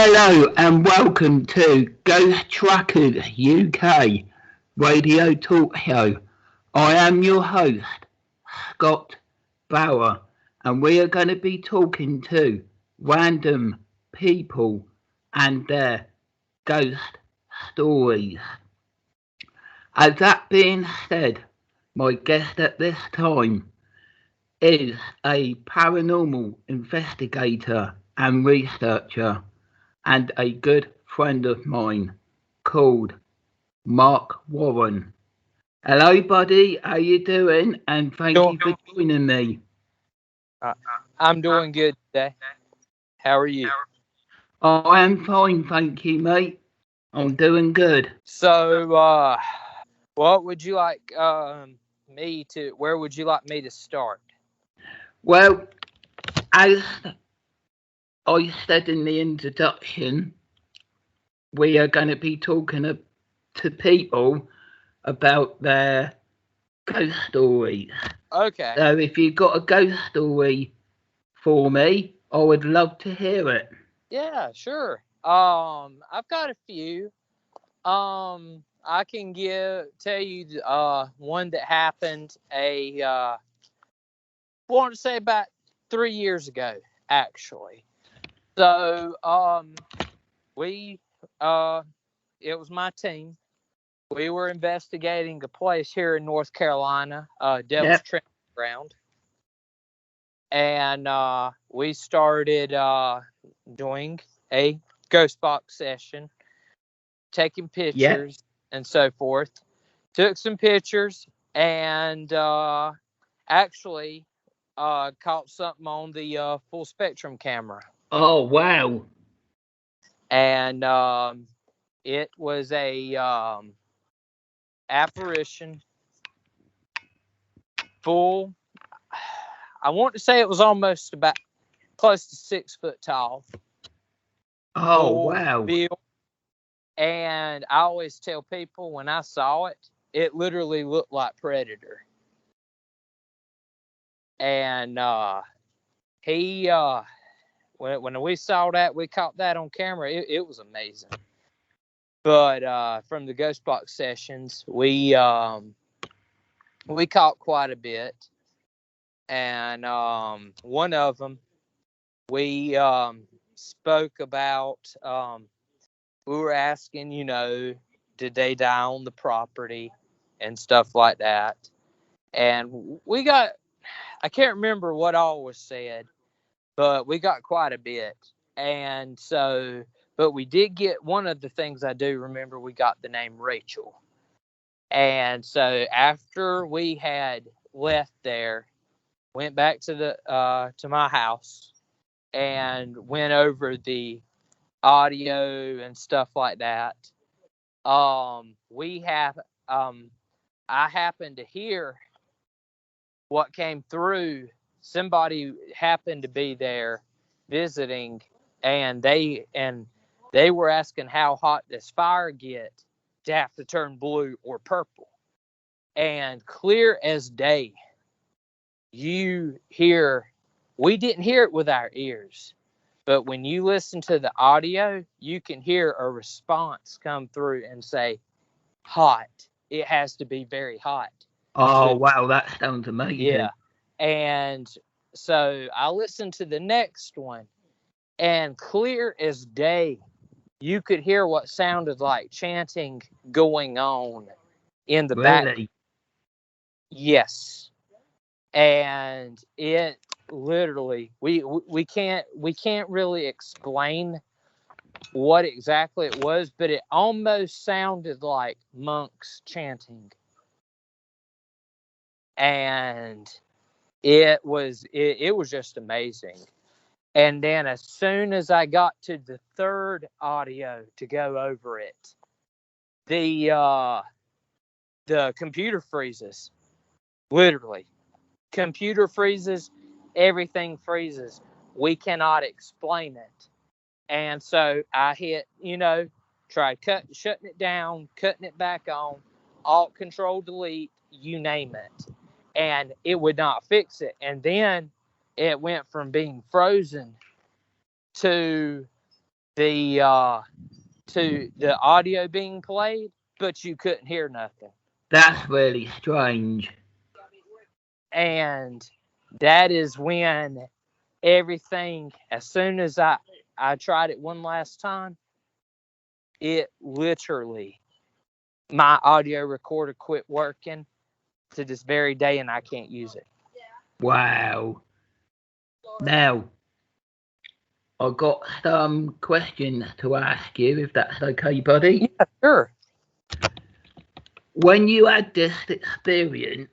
Hello and welcome to Ghost Trackers UK Radio Talk Show. I am your host, Scott Bauer, and we are going to be talking to random people and their ghost stories. As that being said, my guest at this time is a paranormal investigator and researcher and a good friend of mine called Mark Warren. Hello, buddy. How you doing? And thank you for joining me. I'm doing good today. How are you? I am fine, thank you, mate. I'm doing good. So, what would you like where would you like me to start? Well, as I said in the introduction, we are going to be talking to people about their ghost stories. Okay. So if you've got a ghost story for me, I would love to hear it. Yeah, sure. I've got a few. I can tell you one that happened I want to say about 3 years ago, actually. So, we it was my team. We were investigating a place here in North Carolina, Devil's Training Ground. And we started doing a ghost box session, taking pictures and so forth. Took some pictures and actually caught something on the full spectrum camera. Oh, wow. And it was a apparition, full. I want to say it was almost about close to 6 foot tall. Oh, wow. Build. And I always tell people when I saw it, it literally looked like Predator. And when we saw that, we caught that on camera. It was amazing. But from the ghost box sessions, we caught quite a bit. And one of them, we spoke about, we were asking, did they die on the property and stuff like that. And I can't remember what all was said, but we got quite a bit. And so, but we did get one of the things I do remember, we got the name Rachel. And so after we had left there, went back to my house and went over the audio and stuff like that. I happened to hear what came through. Somebody happened to be there visiting, and they were asking how hot does fire get to have to turn blue or purple. And clear as day, we didn't hear it with our ears, but when you listen to the audio, you can hear a response come through and say, hot. It has to be very hot. Oh, wow, that sounds amazing. Yeah. And so I listened to the next one, and clear as day, you could hear what sounded like chanting going on in the back. Yes. And it literally, we can't really explain what exactly it was, but it almost sounded like monks chanting. And it was just amazing. And then as soon as I got to the third audio to go over it, the computer freezes. Literally. Computer freezes, everything freezes. We cannot explain it. And so I hit, tried shutting it down, cutting it back on, Alt Control Delete, you name it. And it would not fix it. And then it went from being frozen to to the audio being played, but you couldn't hear nothing. That's really strange. And that is when everything, as soon as I tried it one last time, it literally, my audio recorder quit working to this very day, and I can't use it. Wow. Now, I got some questions to ask you, if that's okay, buddy. Yeah, sure. When you had this experience,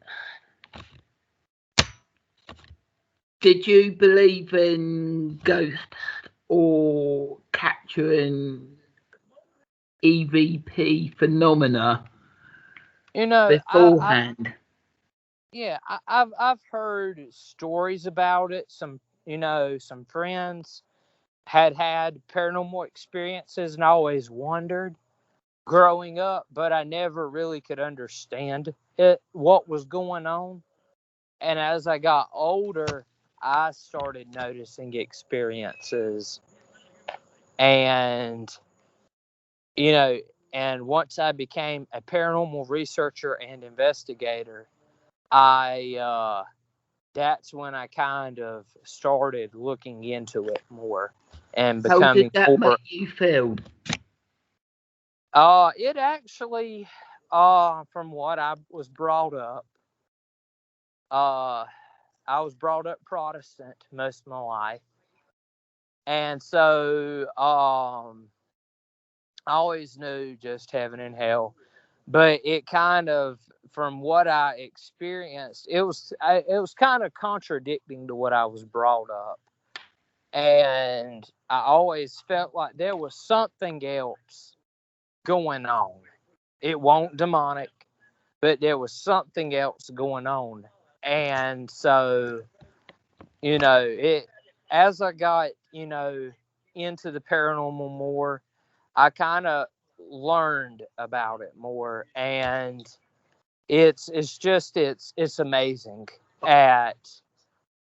did you believe in ghosts or capturing EVP phenomena beforehand? I've heard stories about it. Some friends had paranormal experiences, and I always wondered growing up, but I never really could understand what was going on. And as I got older, I started noticing experiences, and and once I became a paranormal researcher and investigator, I that's when I kind of started looking into it more and How did becoming that more. make you feel? It actually, from what I was brought up, I was brought up Protestant most of my life, and so I always knew just heaven and hell. But it kind of, from what I experienced, it was kind of contradicting to what I was brought up. And I always felt like there was something else going on. It wasn't demonic, but there was something else going on. And so, it, as I got, into the paranormal more, I kind of learned about it more, and it's amazing at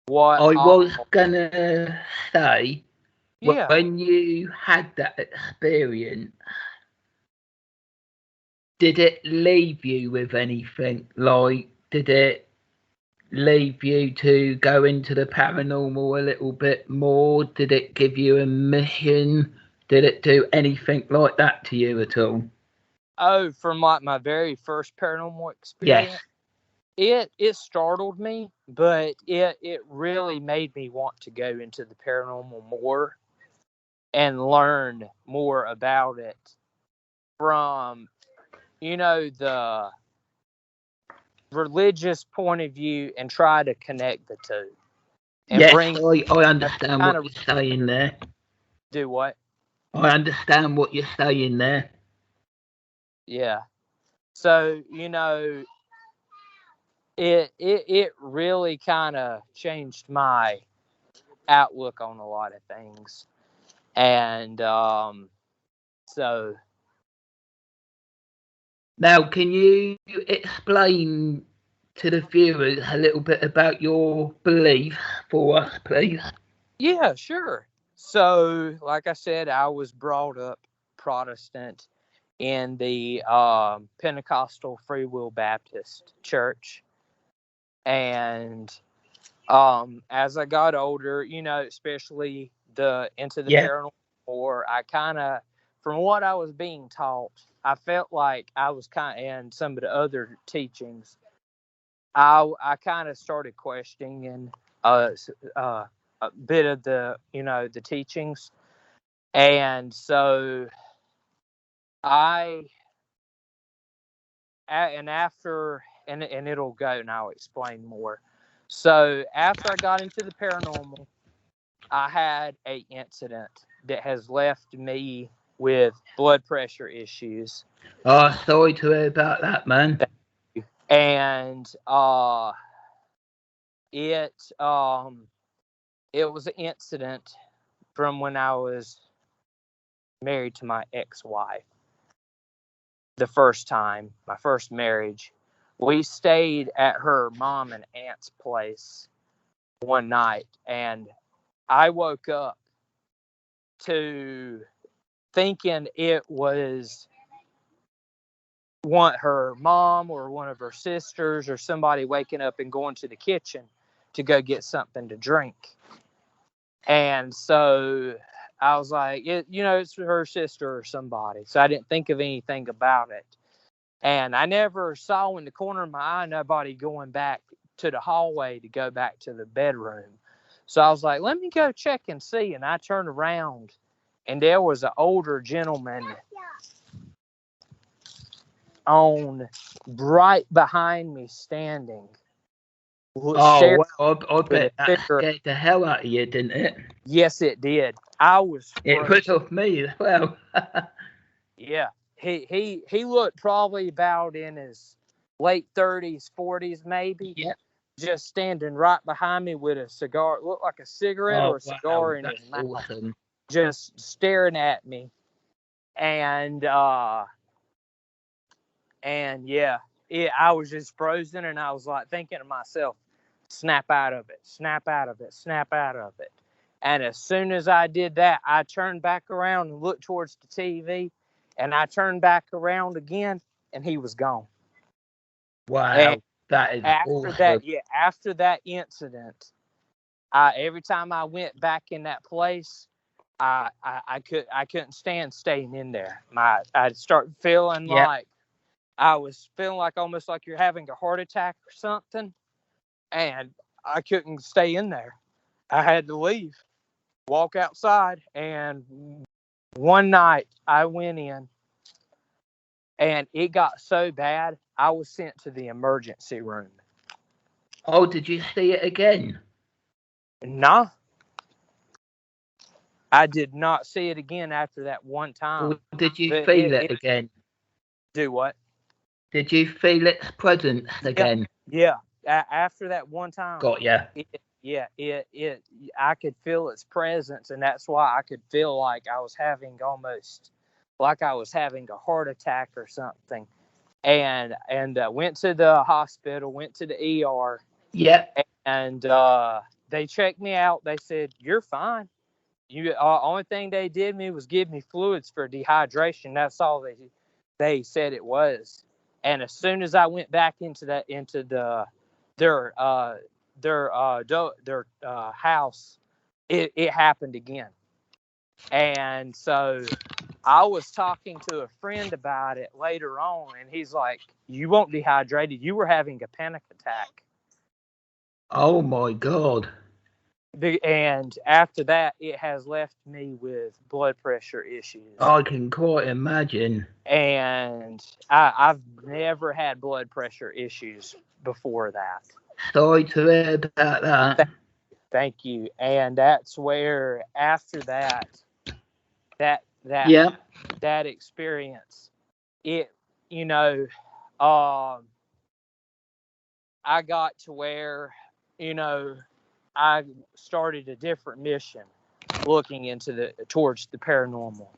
what. I was gonna say, Yeah. when you had that experience, did it leave you with anything? Like, did it leave you to go into the paranormal a little bit more? Did it give you a mission? Did it do anything like that to you at all? Oh, from like my very first paranormal Yes. experience, it startled me, but it really made me want to go into the paranormal more and learn more about it from the religious point of view, and try to connect the two and Yes, bring I understand kind what of you're saying there. do what. I understand what you're saying there. Yeah. So it really kind of changed my outlook on a lot of things. And so Now, can you explain to the viewers a little bit about your belief for us, please? yeah, sure. So like I said, I was brought up Protestant in the Pentecostal Free Will Baptist Church. And as I got older, especially into the Yeah. paranormal more, I kind of, from what I was being taught, I felt like I was and some of the other teachings, I kind of started questioning a bit of the teachings. And so I and after and it'll go and I'll explain more. So after I got into the paranormal, I had an incident that has left me with blood pressure issues. Oh, sorry to hear about that, man. And it was an incident from when I was married to my ex-wife. The first time, my first marriage, we stayed at her mom and aunt's place one night, and I woke up to thinking it was her mom or one of her sisters or somebody waking up and going to the kitchen to go get something to drink. And so I was like, it's her sister or somebody. So I didn't think of anything about it. And I never saw in the corner of my eye nobody going back to the hallway to go back to the bedroom. So I was like, let me go check and see. And I turned around, and there was an older gentleman on right behind me standing. Oh, well, I bet that scared the hell out of you, didn't it? Yes, it did. I was It put off me as well. Yeah. He looked probably about in his late 30s, 40s maybe. Yep. Just standing right behind me with a cigar. It looked like a cigarette or a cigar in his mouth. Awesome. Just staring at me. And yeah, I was just frozen, and I was like thinking to myself, snap out of it, snap out of it, snap out of it. And as soon as I did that, I turned back around and looked towards the TV, and I turned back around again, and he was gone. Wow, and that is awesome. After that incident, every time I went back in that place, I couldn't stand staying in there. I'd start feeling like I was feeling like almost like you're having a heart attack or something, and I couldn't stay in there. I had to leave, walk outside, and one night I went in, and it got so bad I was sent to the emergency room. Oh, did you see it again? No. I did not see it again after that one time. Or did you feel it again? Do what? Did you feel its presence again? Yeah. After that one time. Got ya. I could feel its presence, and that's why I could feel like I was having a heart attack or something. And went to the hospital, went to the ER. Yeah. And they checked me out. They said, "You're fine." Only thing they did me was give me fluids for dehydration. That's all they said it was. And as soon as I went back into their house, it happened again. And so I was talking to a friend about it later on, and he's like, "You weren't dehydrated. You were having a panic attack." Oh my God. And after that, it has left me with blood pressure issues. I can quite imagine. And I've never had blood pressure issues before that. Sorry to hear about that. Thank you. And that's where, after that experience, I got to where, I started a different mission, looking towards the paranormal.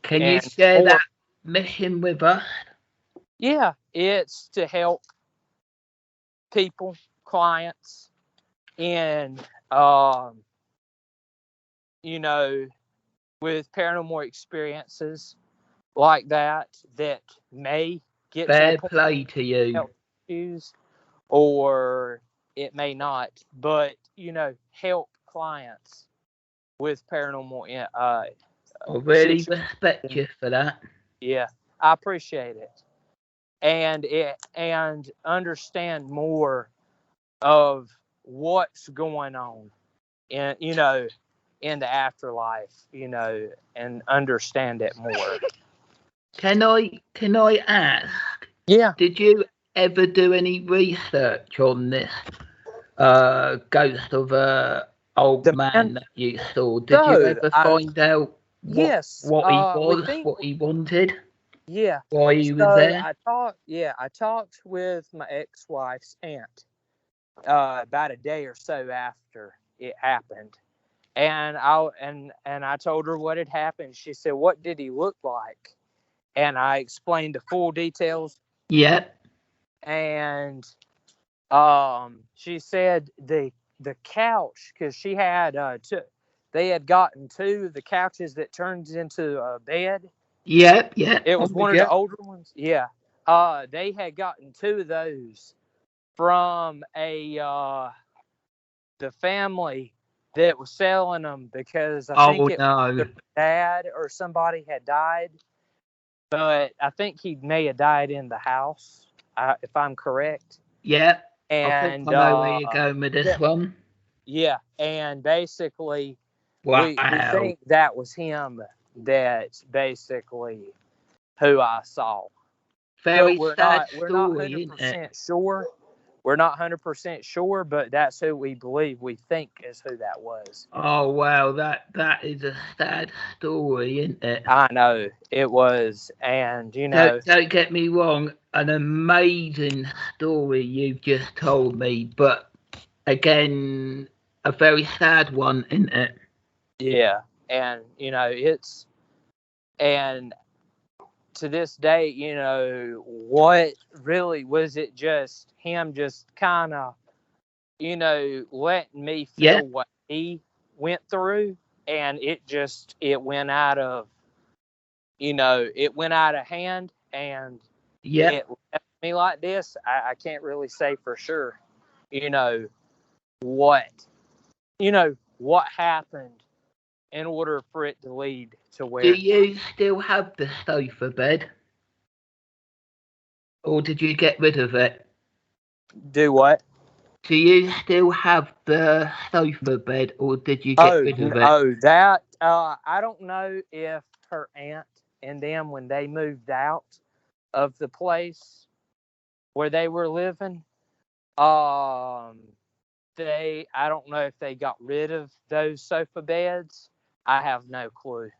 Can you share that mission with us? Yeah, it's to help people, clients, in with paranormal experiences like that may get fair play to you, issues, or it may not, but help clients with paranormal. I really respect you for that. Yeah, I appreciate it, and understand more of what's going on in the afterlife, and understand it more. Can I ask? Yeah. Did you ever do any research on this ghost of old man that you saw? Did you ever find out what he was, what he wanted? Yeah. Why he was there? I talked with my ex-wife's aunt about a day or so after it happened. And I told her what had happened. She said, "What did he look like?" And I explained the full details. Yep. And she said the couch, because she had they had gotten two of the couches that turns into a bed. Yep, yeah. It was one of the older ones. Yeah. They had gotten two of those from the family that was selling them because I think their dad or somebody had died. But I think he may have died in the house, if I'm correct. Yeah. And I think I know where you're going with this one. Yeah, and basically, wow. we think that was him. That's basically who I saw. Very but sad we're not story, 100% sure. We're not 100% sure, but that's who we believe. We think is who that was. Oh wow, that is a sad story, isn't it? I know it was, and you know. Don't get me wrong, an amazing story you've just told me, but again, a very sad one, isn't it? Yeah, and you know and to this day, you know, what really was it? Just him, just kind of, you know, letting me feel what he went through, and it went out of, you know, it went out of hand, and it left me like this. I can't really say for sure, you know, what happened in order for it to lead to where. Do you still have the sofa bed? Or did you get rid of it? Do what? Do you still have the sofa bed, or did you get rid of it? Oh, that I don't know if her aunt and them, when they moved out of the place where they were living, I don't know if they got rid of those sofa beds. I have no clue.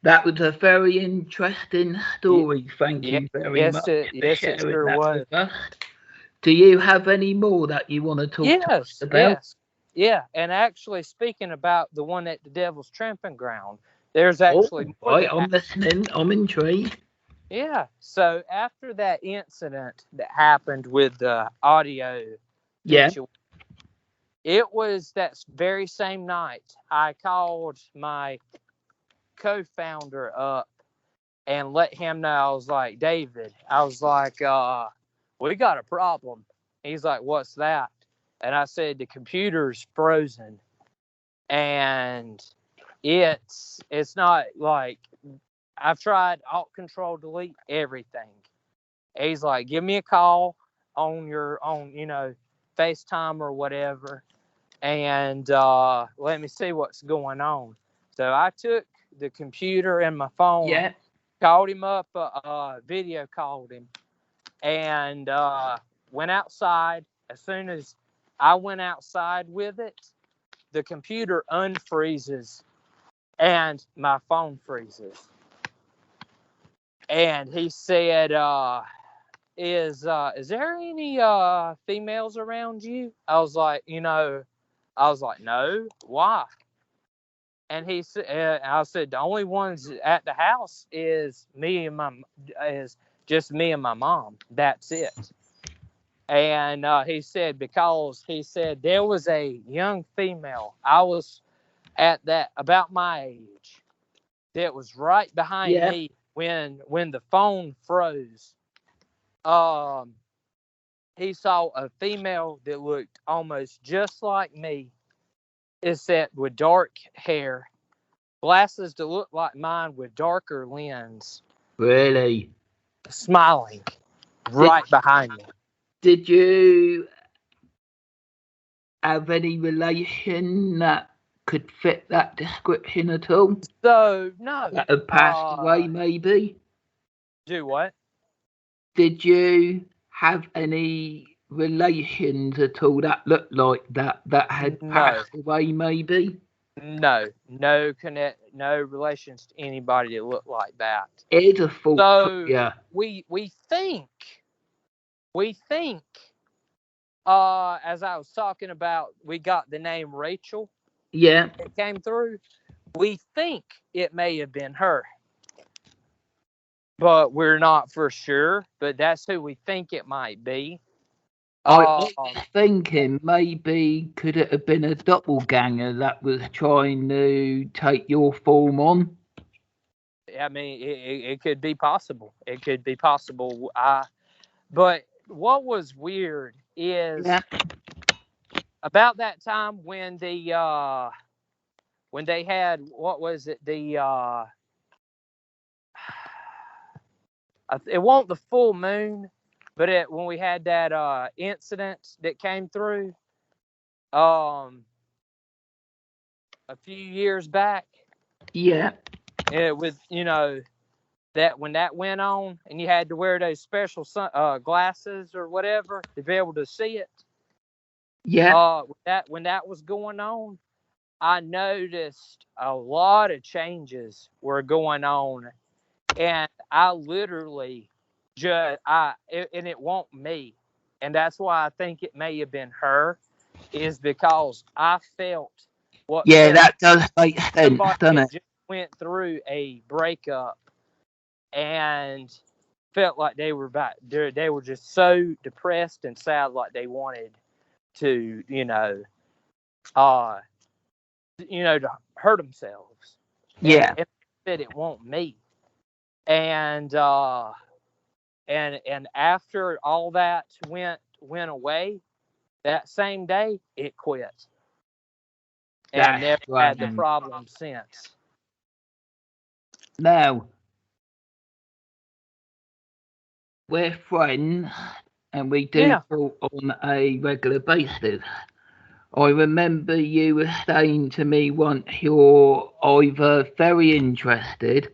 That was a very interesting story. Thank you very much for sharing that with us. Do you have any more that you want to talk to us about? Yes. Yeah, and actually, speaking about the one at the Devil's Tramping Ground, there's actually more. Right, I'm listening. I'm intrigued. Yeah. So after that incident that happened with the audio, it was that very same night I called my co-founder up and let him know. I was like, David, I was like, we got a problem. He's like, what's that? And I said, the computer's frozen. And it's not like, I've tried Alt Control Delete everything. He's like, give me a call on FaceTime or whatever, and let me see what's going on. So I took the computer and my phone, called him up, video called him, and went outside. As soon as I went outside with it, the computer unfreezes and my phone freezes. And he said, is there any females around you? I was like, no. Why? And he said, I said, the only ones at the house is just me and my mom. That's it. And he said, because he said there was a young female. I was at that about my age. That was right behind me when the phone froze. He saw a female that looked almost just like me, except with dark hair, glasses that looked like mine with darker lens. Really? Smiling right behind me. Did you have any relation that could fit that description at all? So, no. That had passed away, maybe? Do what? Did you have any relations at all that looked like that had passed away, maybe? No relations to anybody that looked like that. It's a fault. So yeah. We think, as I was talking about, we got the name Rachel. Yeah. It came through. We think it may have been her. But we're not for sure. But that's who we think it might be. I Um, was thinking maybe could it have been a doppelganger that was trying to take your form on? I mean, it could be possible. It could be possible. But what was weird is Yeah. about that time when when they had, what was it, it wasn't the full moon, but when we had that incident that came through a few years back, Yeah. with that when that went on and you had to wear those special glasses or whatever to be able to see it. Yeah. When that was going on, I noticed a lot of changes were going on, and I literally and it won't me, and that's why I think it may have been her, is because I felt what Yeah, felt that does make sense, somebody doesn't had it? just went through a breakup and felt like they were just so depressed and sad, like they wanted to uh to hurt themselves, and Yeah. said it won't me, and and after all that went away, that same day it quit and That's never had the grand. problem since. Now, we're friends and we do Yeah. talk on a regular basis. I remember you were saying to me once you're either very interested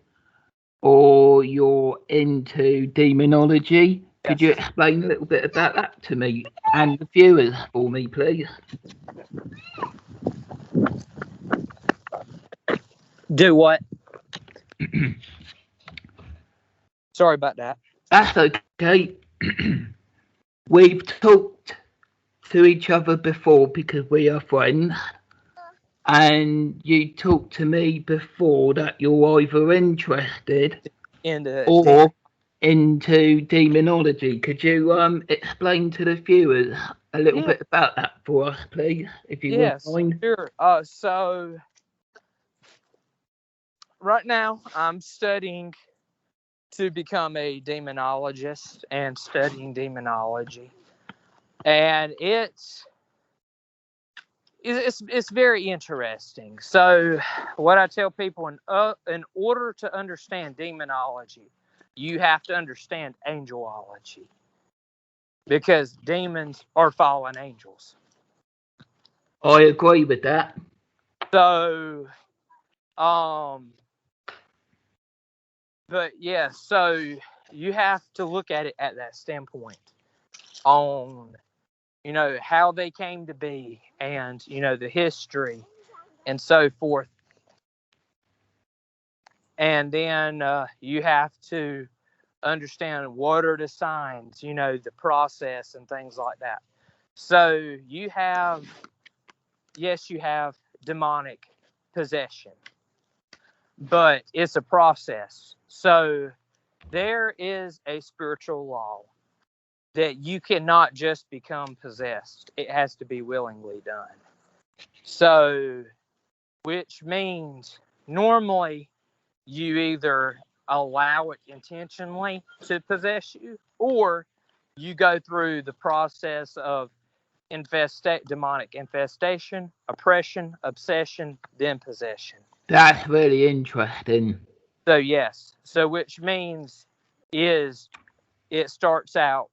or you're into demonology. Could you Yes. explain a little bit about that to me and the viewers for me, please? Do what? Sorry about that. That's okay. We've talked to each other before because we are friends, and you talked to me before that you're either interested Into demon. or into demonology. Could you explain to the viewers a little Yeah. bit about that for us, please, if you wouldn't Yes. mind? Sure. So right now I'm studying to become a demonologist and studying demonology, and it's very interesting. So what I tell people, in order to understand demonology, you have to understand angelology, because demons are fallen angels. I agree with that. So but yeah, so you have to look at it at that standpoint, on how they came to be, and the history and so forth. And then you have to understand what are the signs, the process and things like that. So you have demonic possession, but it's a process. So there is a spiritual law that you cannot just become possessed. It has to be willingly done. So, which means normally you either allow it intentionally to possess you, or you go through the process of demonic infestation, oppression, obsession, then possession. That's really interesting. So yes, so which means is it starts out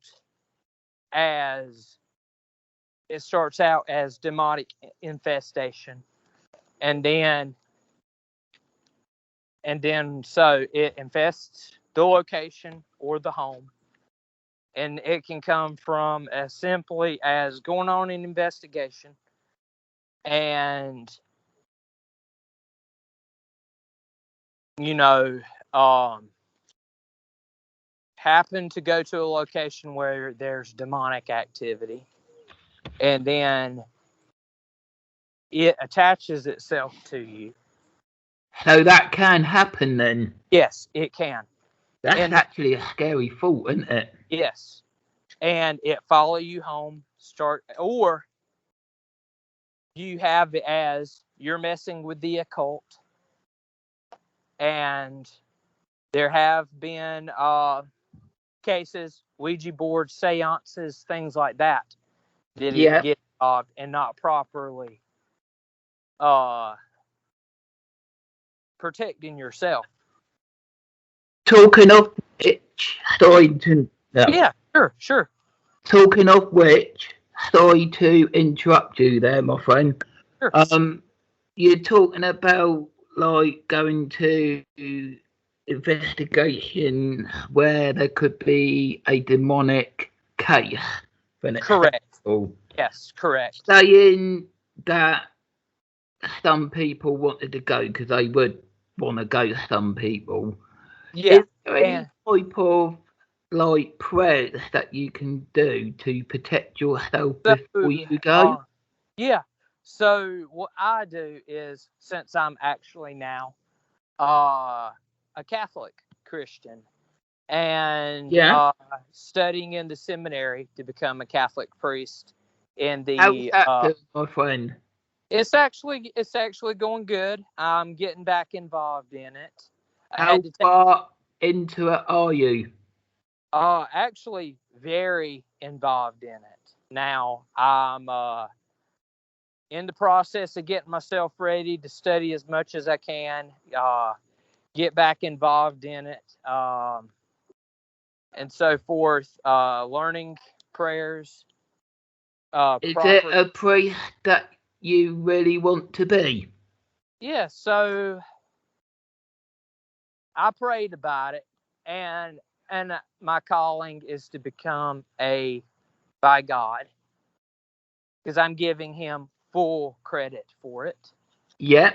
as demonic infestation, and then so it infests the location or the home, and it can come from as simply as going on an investigation and you know happen to go to a location where there's demonic activity, and then it attaches itself to you. So that can happen then. Yes, it can. That's And actually a scary thought, isn't it? yes, and it follow you home, start, or you have it as you're messing with the occult, and there have been cases, Ouija boards, seances, things like that, that Yeah. it get involved and not properly protecting yourself. Talking of which, sorry to Yeah, sure. talking of which, sorry to interrupt you there, my friend. Sure. You're talking about like going to investigation where there could be a demonic case. Correct. Yes, correct. Saying that some people wanted to go because they would want to go. Some people. Yeah. Is there any type of like prayers that you can do to protect yourself before you go? Yeah. So what I do is, since I'm actually now a Catholic Christian and studying in the seminary to become a Catholic priest in the How's that going, my friend? It's actually going good. I'm getting back involved in it. How far into it are you? Actually very involved in it. Now I'm in the process of getting myself ready to study as much as I can, get back involved in it, and so forth, learning prayers. Is it a priest that you really want to be? Yeah, so I prayed about it, and my calling is to become by God, because I'm giving him full credit for it. Yeah.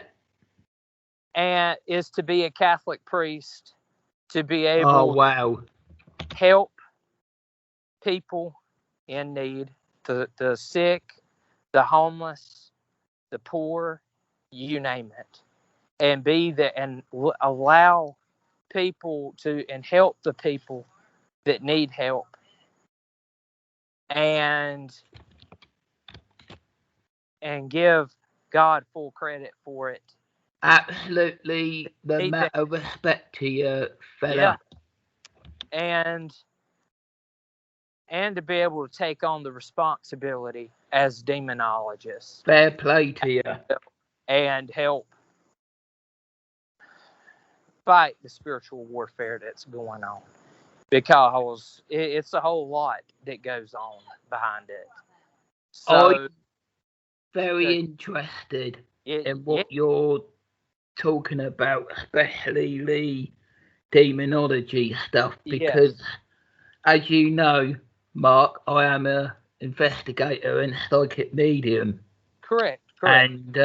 And is to be a Catholic priest, to be able to help people in need, the sick, the homeless, the poor, you name it, and be there and allow people to and help the people that need help, and give God full credit for it. Absolutely, the matter of respect to you, fella. Yeah. And to be able to take on the responsibility as demonologists. Fair play to you. And help fight the spiritual warfare that's going on. Because it's a whole lot that goes on behind it. So I'm very interested in what you're talking about, especially the demonology stuff, because as you know, Mark, I am an investigator and psychic medium. Correct. And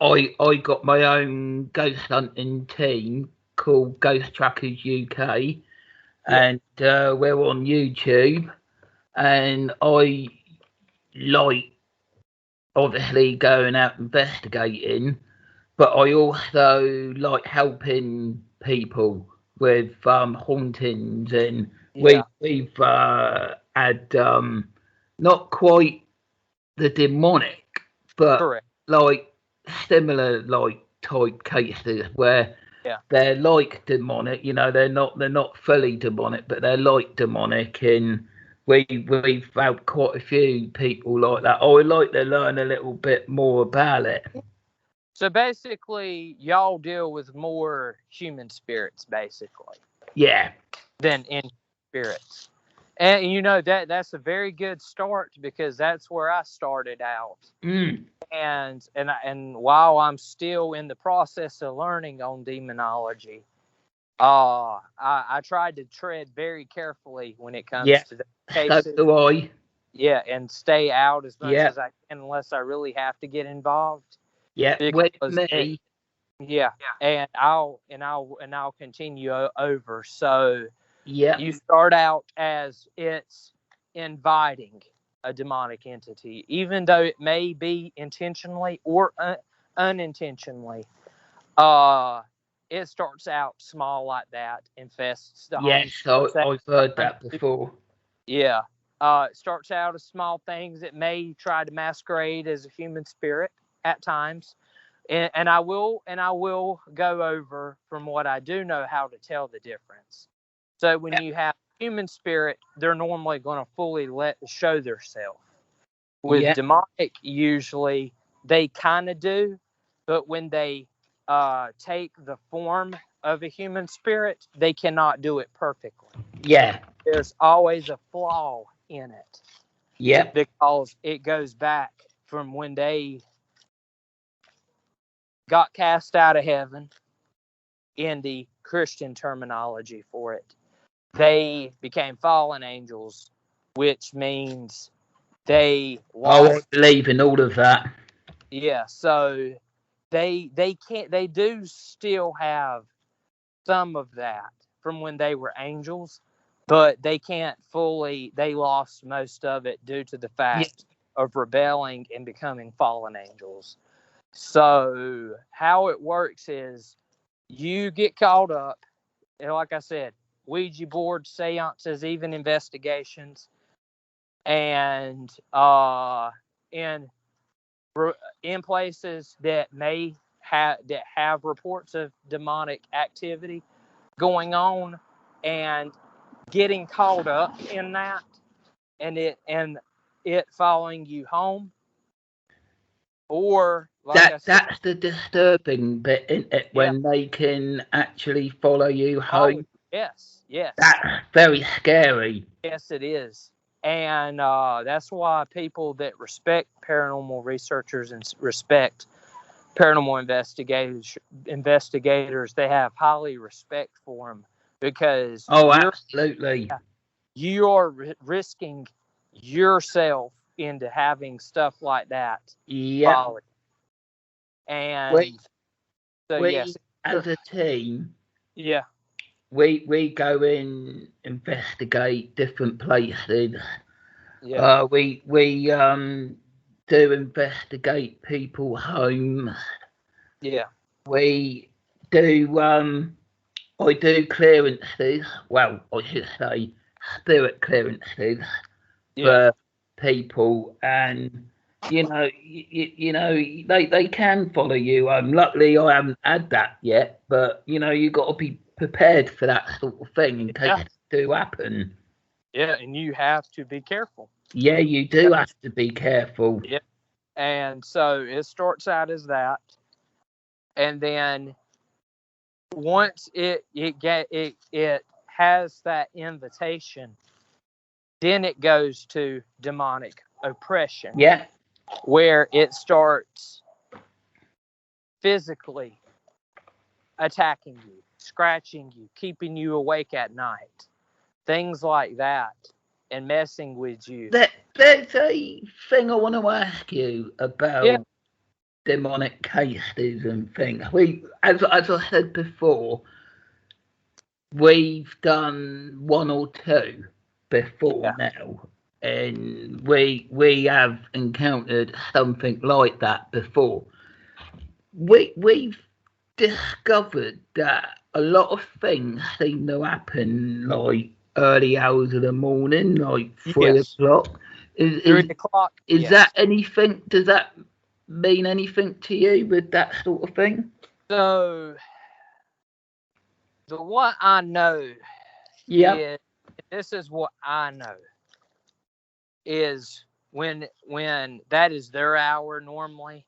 I got my own ghost hunting team called Ghost Trackers UK, and we're on YouTube. And I like obviously going out investigating, but I also like helping people with hauntings, and we've had not quite the demonic, but like similar like type cases where they're like demonic. You know, they're not fully demonic, but they're like demonic, and we've had quite a few people like that. I would like to learn a little bit more about it. So basically, y'all deal with more human spirits, basically. Yeah. Than in spirits. And you know that's a very good start, because that's where I started out. And while I'm still in the process of learning on demonology, I tried to tread very carefully when it comes to the cases. So do I. Yeah, and stay out as much as I can unless I really have to get involved. Yeah, with me. And I'll continue over. So yeah, you start out as it's inviting a demonic entity, even though it may be intentionally or unintentionally. It starts out small like that, infests the home. Yes, I've heard that before. Yeah, It starts out as small things that may try to masquerade as a human spirit at times. And I will go over from what I do know how to tell the difference. So when you have human spirit, they're normally going to fully show themselves. With demonic, usually they kind of do, but when they take the form of a human spirit, they cannot do it perfectly. Yeah. There's always a flaw in it. Yeah. Because it goes back from when they got cast out of heaven in the Christian terminology for it. They became fallen angels, which means they lost. Oh, I believe in all of that. Yeah, so they can't. They do still have some of that from when they were angels, but they can't fully. They lost most of it due to the fact of rebelling and becoming fallen angels. So how it works is you get caught up, and like I said, Ouija boards, seances, even investigations, and in places that may have reports of demonic activity going on, and getting caught up in that, and it following you home, or like I said, that's the disturbing bit, isn't it? When they can actually follow you home. Yes. That's very scary. Yes, it is. And that's why people that respect paranormal researchers and respect paranormal investigators, they have highly respect for them, because absolutely, you are risking yourself into having stuff like that. Yeah. And we as a team, we go in, investigate different places. We do investigate people home. We do I do clearances. Well, I should say spirit clearances for people, and you know they can follow you. Luckily I haven't had that yet, but you got to be prepared for that sort of thing in case it do happen. Yeah, and you have to be careful. Yeah, you do have to be careful. Yeah. And so it starts out as that, and then once it has that invitation, then it goes to demonic oppression. Yeah. Where it starts physically attacking you, scratching you, keeping you awake at night, things like that, and messing with you. There's a thing I want to ask you about demonic cases and things. As I said before, we've done one or two before now, and we have encountered something like that before. We've discovered that a lot of things seem to happen like early hours of the morning, like 3 o'clock. 3 o'clock. Is that anything? Does that mean anything to you with that sort of thing? So, the what I know is, this is what I know, is when that is their hour normally,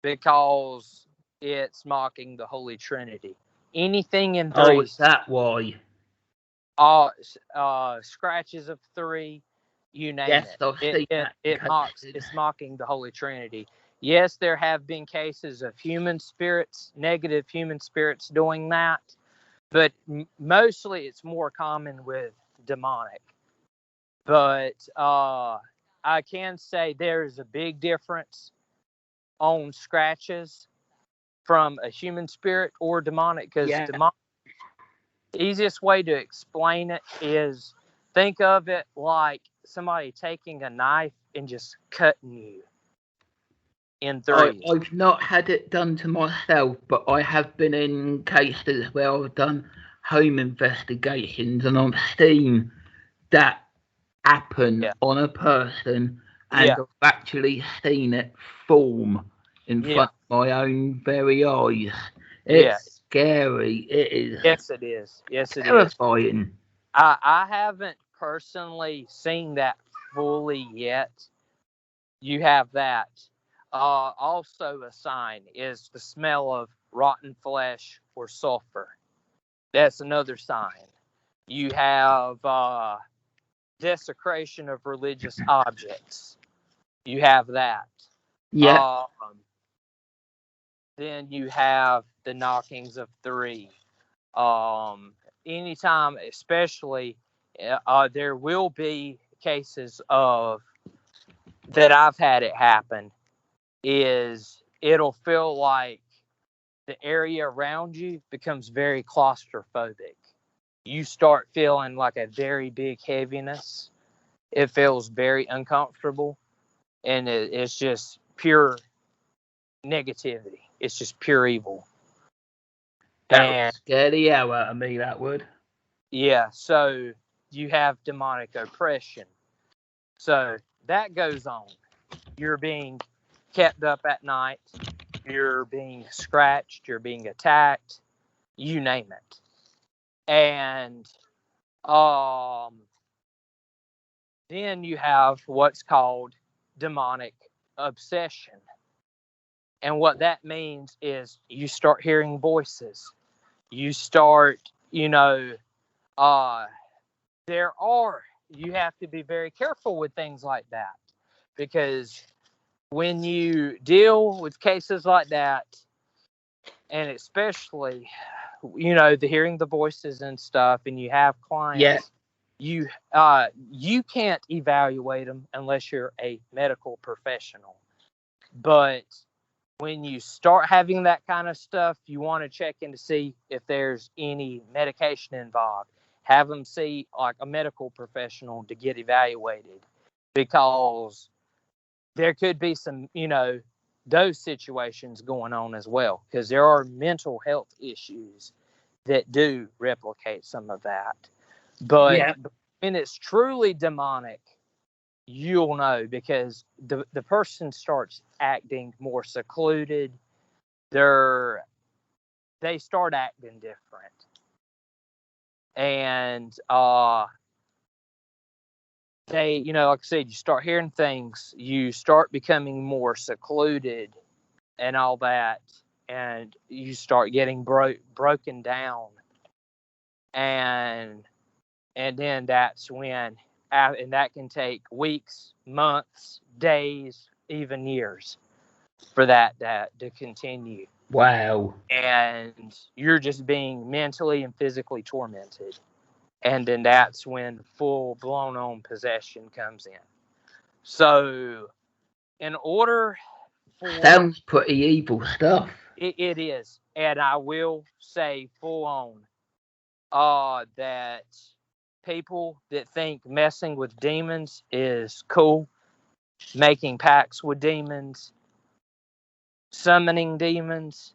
because it's mocking the Holy Trinity. Anything in 3. Oh, is that why? Scratches of 3, you name it. It's mocking the Holy Trinity. Yes, there have been cases of human spirits, negative human spirits doing that, but mostly it's more common with demonic. But I can say there's a big difference on scratches from a human spirit or demonic, because demonic, the easiest way to explain it is, think of it like somebody taking a knife and just cutting you in 3. I've not had it done to myself, but I have been in cases where I've done home investigations, and I've seen that happen Yeah. on a person, and Yeah. I've actually seen it form in Yeah. front of my own very eyes. Yeah. It's scary. It is Yes, it is. Yes, it is. terrifying. I haven't personally seen that fully yet. You have that. Also, a sign is the smell of rotten flesh or sulfur. That's another sign. You have desecration of religious objects. You have that. Yeah, Um, then you have the knockings of three. Anytime, especially, there will be cases of that I've had it happen. Is it'll feel like the area around you becomes very claustrophobic. You start feeling like a very big heaviness. It feels very uncomfortable, and it's just pure negativity. It's just pure evil. that would And scare the hell out of me, that would. yeah, so you have demonic oppression. So that goes on. You're being kept up at night. You're being scratched. You're being attacked. You name it. And then you have what's called demonic obsession. And what that means is you start hearing voices. You start, uh, you have to be very careful with things like that, because when you deal with cases like that, and especially, the hearing the voices and stuff, and you have Yeah, clients, you can't evaluate them unless you're a medical professional. But when you start having that kind of stuff, you want to check in to see if there's any medication involved. Have them see like a medical professional to get evaluated, because there could be some, those situations going on as well, because there are mental health issues that do replicate some of that. But yeah. when it's truly demonic, you'll know, because the person starts acting more secluded. They start acting different, and they, like I said, you start hearing things, you start becoming more secluded and all that, and you start getting broken down, and then that's when, and that can take weeks, months, days, even years for that to continue. Wow. And you're just being mentally and physically tormented. And then that's when full blown on possession comes in. So, in order for Sounds pretty evil stuff. it is, and I will say full on, that people that think messing with demons is cool, making pacts with demons, summoning demons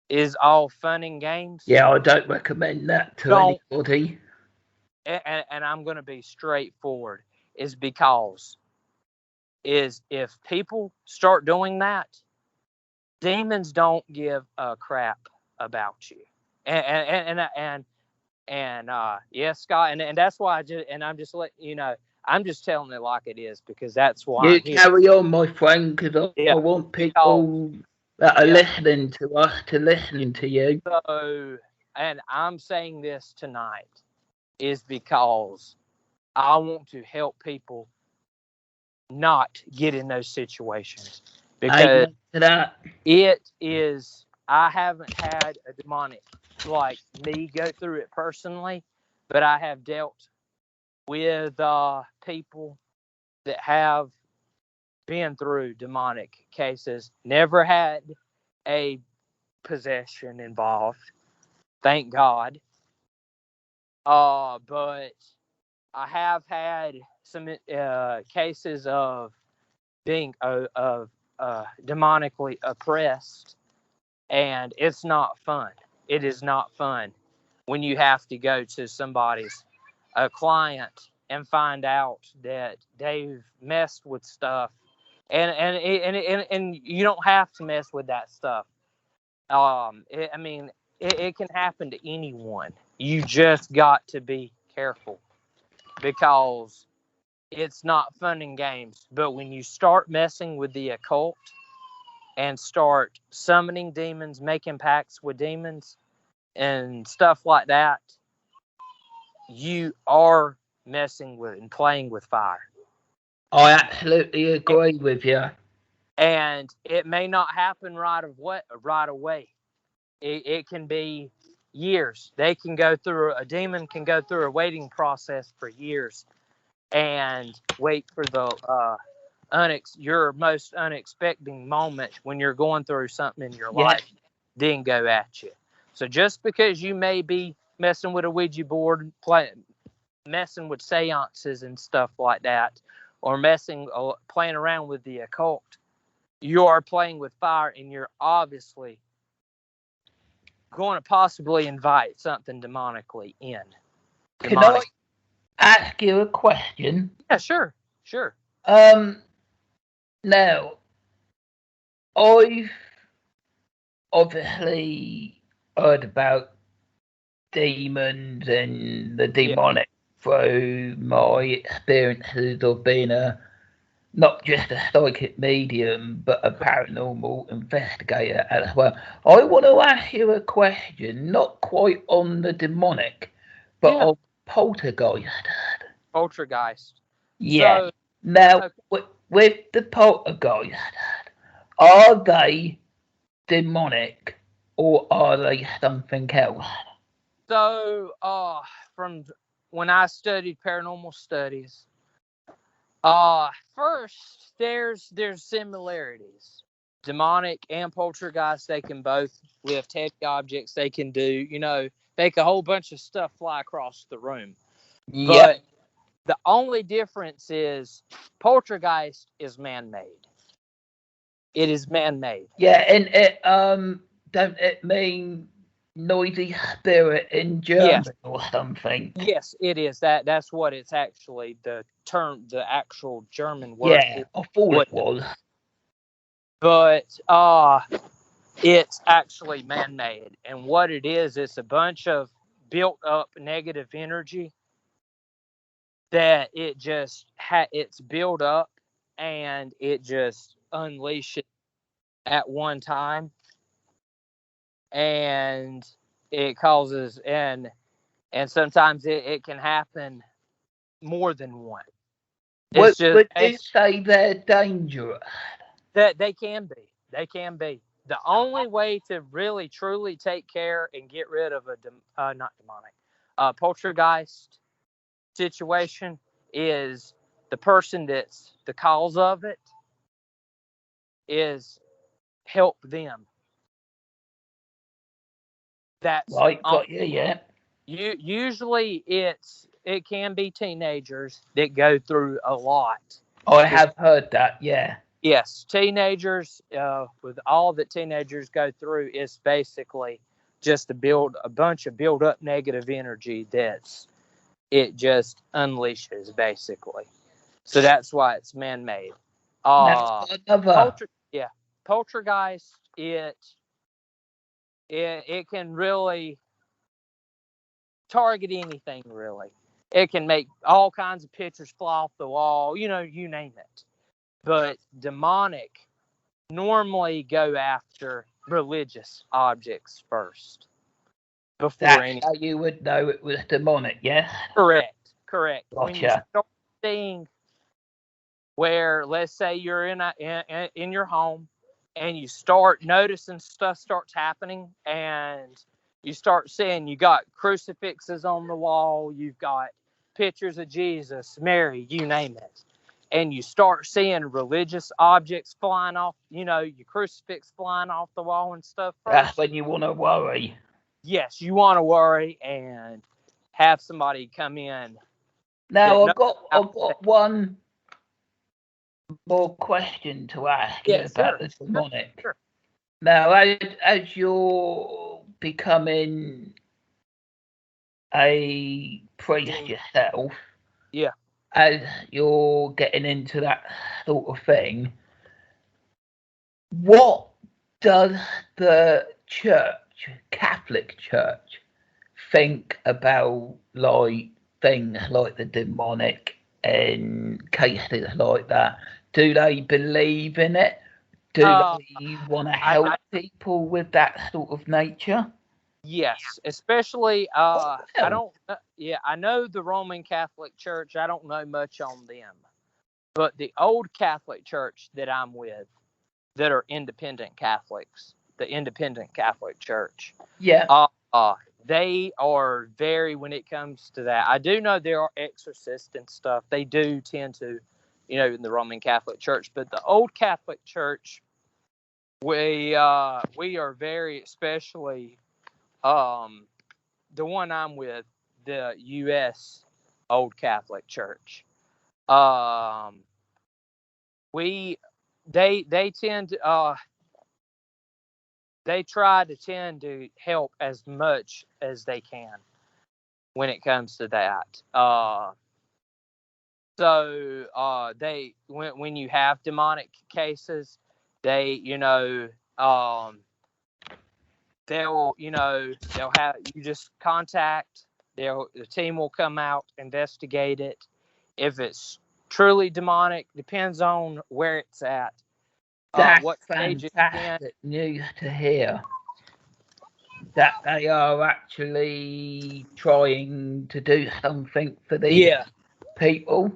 is all fun and games. Yeah, I don't recommend that to Don't, anybody. and I'm going to be straightforward, is because if people start doing that, demons don't give a crap about you. And yes, Scott, and that's why I'm just letting I'm just telling it like it is, because that's why You I'm here. carry on, my friend, because I Yeah, want because people that are yeah. listening to us to listening to you. So, and I'm saying this tonight is because I want to help people not get in those situations, because Amen to that. I haven't had a demonic like me go through it personally, but I have dealt with people that have been through demonic cases. Never had a possession involved, thank God. But I have had some cases of being demonically oppressed, and it's not fun. It is not fun when you have to go to a client and find out that they've messed with stuff, and you don't have to mess with that stuff. It can happen to anyone. You just got to be careful, because it's not fun and games. But when you start messing with the occult and start summoning demons, making pacts with demons and stuff like that, you are messing with and playing with fire. I absolutely agree with you. And it may not happen right away. It can be years. A demon can go through a waiting process for years and wait for the your most unexpected moment when you're going through something in your life, then go at you. So just because you may be messing with a Ouija board, messing with seances and stuff like that, or playing around with the occult, you are playing with fire, and you're obviously going to possibly invite something demonically in. Can I ask you a question? Yeah, sure. Now, I've obviously heard about demons and the demonic through my experiences of being not just a psychic medium, but a paranormal investigator as well. I want to ask you a question, not quite on the demonic, but on poltergeist. Poltergeist. Yeah. So, now, with the poltergeist, are they demonic or are they something else? So, from when I studied paranormal studies, first there's similarities. Demonic and poltergeist, they can both lift heavy objects. They can make a whole bunch of stuff fly across the room. But the only difference is poltergeist is man-made. It is man-made. Yeah, and it don't it mean noisy spirit in German or something? Yes, it is. That's what it's actually, the actual German word. Yeah, I thought it was. But it's actually man-made, and what it is, it's a bunch of built-up negative energy that it's built up, and it just unleashes at one time, and it causes and sometimes it can happen more than one. Would you say they're dangerous? That they can be. The only way to really truly take care and get rid of a poltergeist situation is the person that's the cause of it is help them. That's right. Got you. Yeah. Usually it can be teenagers that go through a lot. I have heard that. Yeah. Yes, teenagers. With all that teenagers go through, is basically just a bunch of build up negative energy it just unleashes, basically. So that's why it's man-made. Poltergeist. It can really target anything, really. It can make all kinds of pictures fly off the wall. You name it. But demonic normally go after religious objects first. That's how you would know it was demonic, yeah? Correct. Gotcha. When you start seeing where, let's say you're in your home, and you start noticing stuff starts happening, and you start seeing you got crucifixes on the wall, you've got pictures of Jesus, Mary, you name it. And you start seeing religious objects flying off, your crucifix flying off the wall and stuff. That's when you want to worry. Yes, you want to worry and have somebody come in. Now, I've got one more question to ask you about the demonic. Sure. Now, as you're becoming a priest yourself, as you're getting into that sort of thing, what does the church, Catholic Church, think about like things like the demonic and cases like that? Do they believe in it? Do Uh, they want to I, help I people with that sort of nature? yes, especially Oh, I well, don't. Yeah, I know the Roman Catholic Church. I don't know much on them, but the old Catholic Church that I'm with, that are independent Catholics, the Independent Catholic Church. yeah, Uh, uh, they are very, when it comes to that. I do know there are exorcists and stuff. They do tend to, in the Roman Catholic Church, but the old Catholic Church, we are very, especially the one I'm with, the U.S. Old Catholic Church. Um, we they tend to they try to tend to help as much as they can when it comes to that. They when you have demonic cases, they they'll have you just contact. The team will come out, investigate it. If it's truly demonic, depends on where it's at, that's what stage it's in. fantastic news to hear. That they are actually trying to do something for these Yeah, people.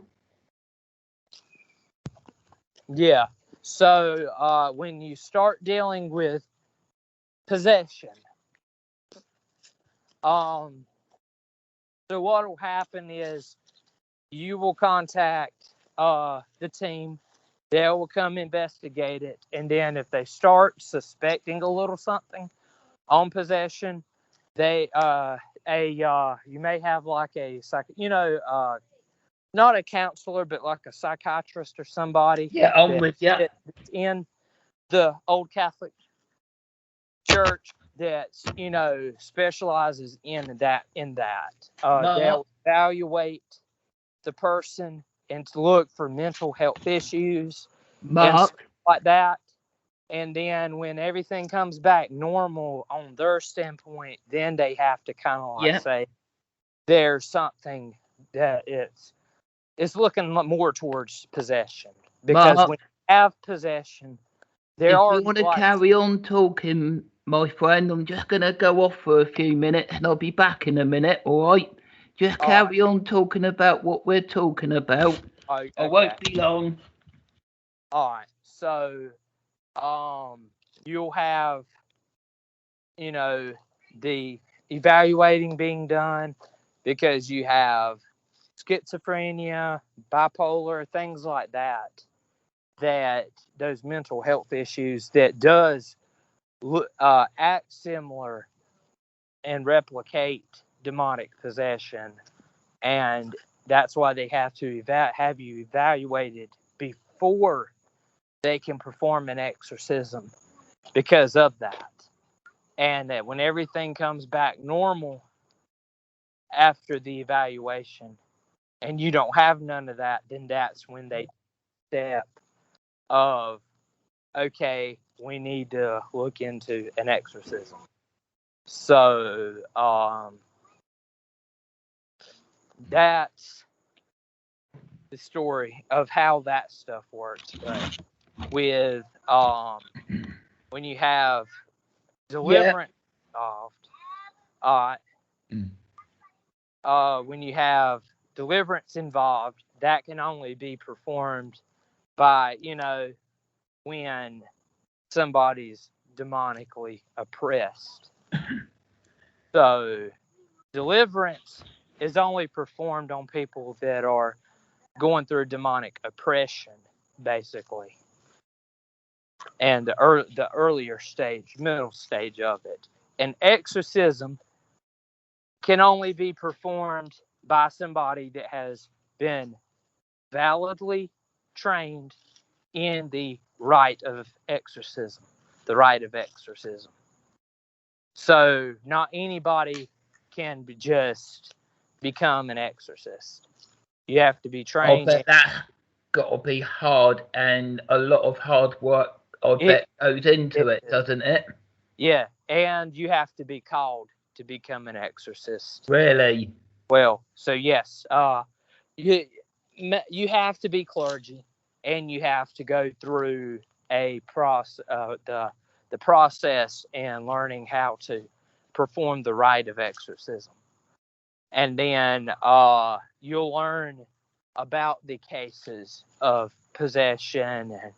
yeah. So when you start dealing with possession, um, so what will happen is you will contact the team. They will come investigate it, and then if they start suspecting a little something on possession, they you may have like a not a counselor, but like a psychiatrist or somebody Yeah, I'm that with you. that's in the old Catholic Church that specializes in that. Mark, They'll evaluate the person and to look for mental health issues and stuff Mark, like that. And then when everything comes back normal on their standpoint, then they have to kind of like yeah. say there's something that it's looking more towards possession, because when Mark, you have possession, there if are you want to lots. carry on talking, my friend, I'm just going to go off for a few minutes and I'll be back in a minute, all right? Just All right. carry on talking about what we're talking about. I Okay. won't be long. All right. So, you'll have, you know, the evaluating being done because you have schizophrenia, bipolar, things like that, that those mental health issues that does act similar and replicate demonic possession. And that's why they have to have you evaluated before they can perform an exorcism because of that. And that when everything comes back normal after the evaluation and you don't have none of that, then that's when they step of, okay, we need to look into an exorcism. So that's the story of how that stuff works. But with when you have Yeah. deliverance involved, uh, when you have deliverance involved, that can only be performed by when somebody's demonically oppressed. So deliverance is only performed on people that are going through demonic oppression, basically, and the earlier stage, middle stage of it. An exorcism can only be performed by somebody that has been validly trained in the rite of exorcism, the rite of exorcism. So not anybody can just become an exorcist. You have to be I trained. bet that's got to be hard and a lot of hard work. I bet goes into it, doesn't it? Yeah, and you have to be called to become an exorcist. Really? Well, so yes, you have to be clergy, and you have to go through a the process and learning how to perform the rite of exorcism, and then you'll learn about the cases of possession and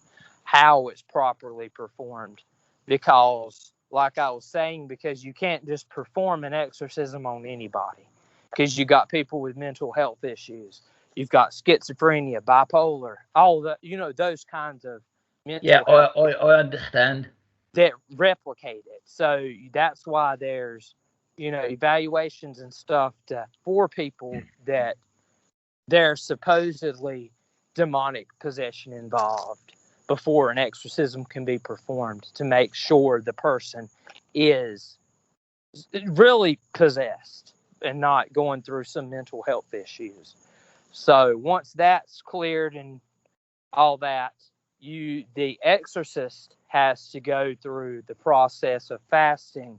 how it's properly performed, because like I was saying, because you can't just perform an exorcism on anybody, because you got people with mental health issues, you've got schizophrenia, bipolar, all the those kinds of mental health I understand that replicate it. So that's why there's evaluations and stuff for people that there's supposedly demonic possession involved before an exorcism can be performed, to make sure the person is really possessed and not going through some mental health issues. So once that's cleared and all that, the exorcist has to go through the process of fasting,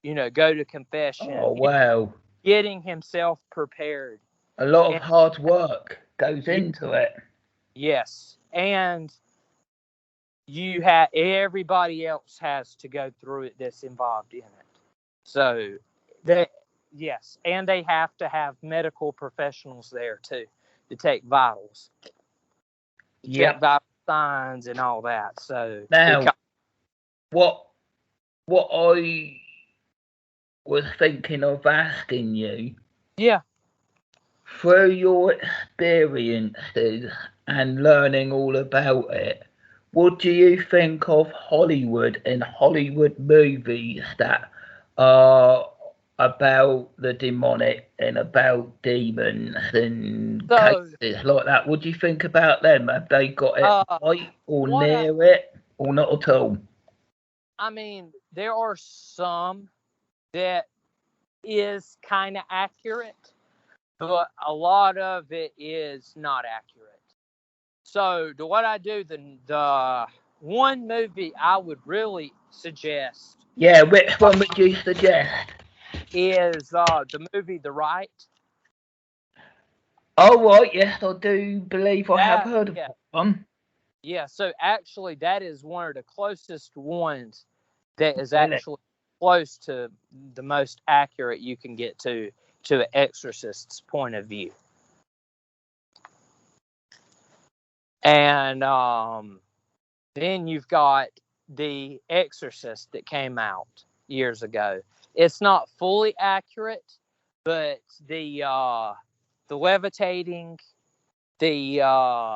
go to confession. Oh wow, getting himself prepared. a lot of hard work goes into it. Yes, and everybody else has to go through it that's involved in it. So yes, and they have to have medical professionals there too to take vitals, check vital signs and all that. So now, what I was thinking of asking you, through your experiences and learning all about it, what do you think of Hollywood and Hollywood movies that are about the demonic and about demons and cases like that? What do you think about them? Have they got it right or near it, or not at all? I mean, there are some that is kind of accurate, but a lot of it is not accurate. So what I do, the one movie I would really suggest. Yeah, which one would you suggest? Is the movie The Rite. Oh, right, yes, I do believe I have heard of that one. Yeah, so actually that is one of the closest ones that is actually close to the most accurate you can get to an exorcist's point of view. And then you've got The Exorcist that came out years ago. It's not fully accurate, but the levitating, the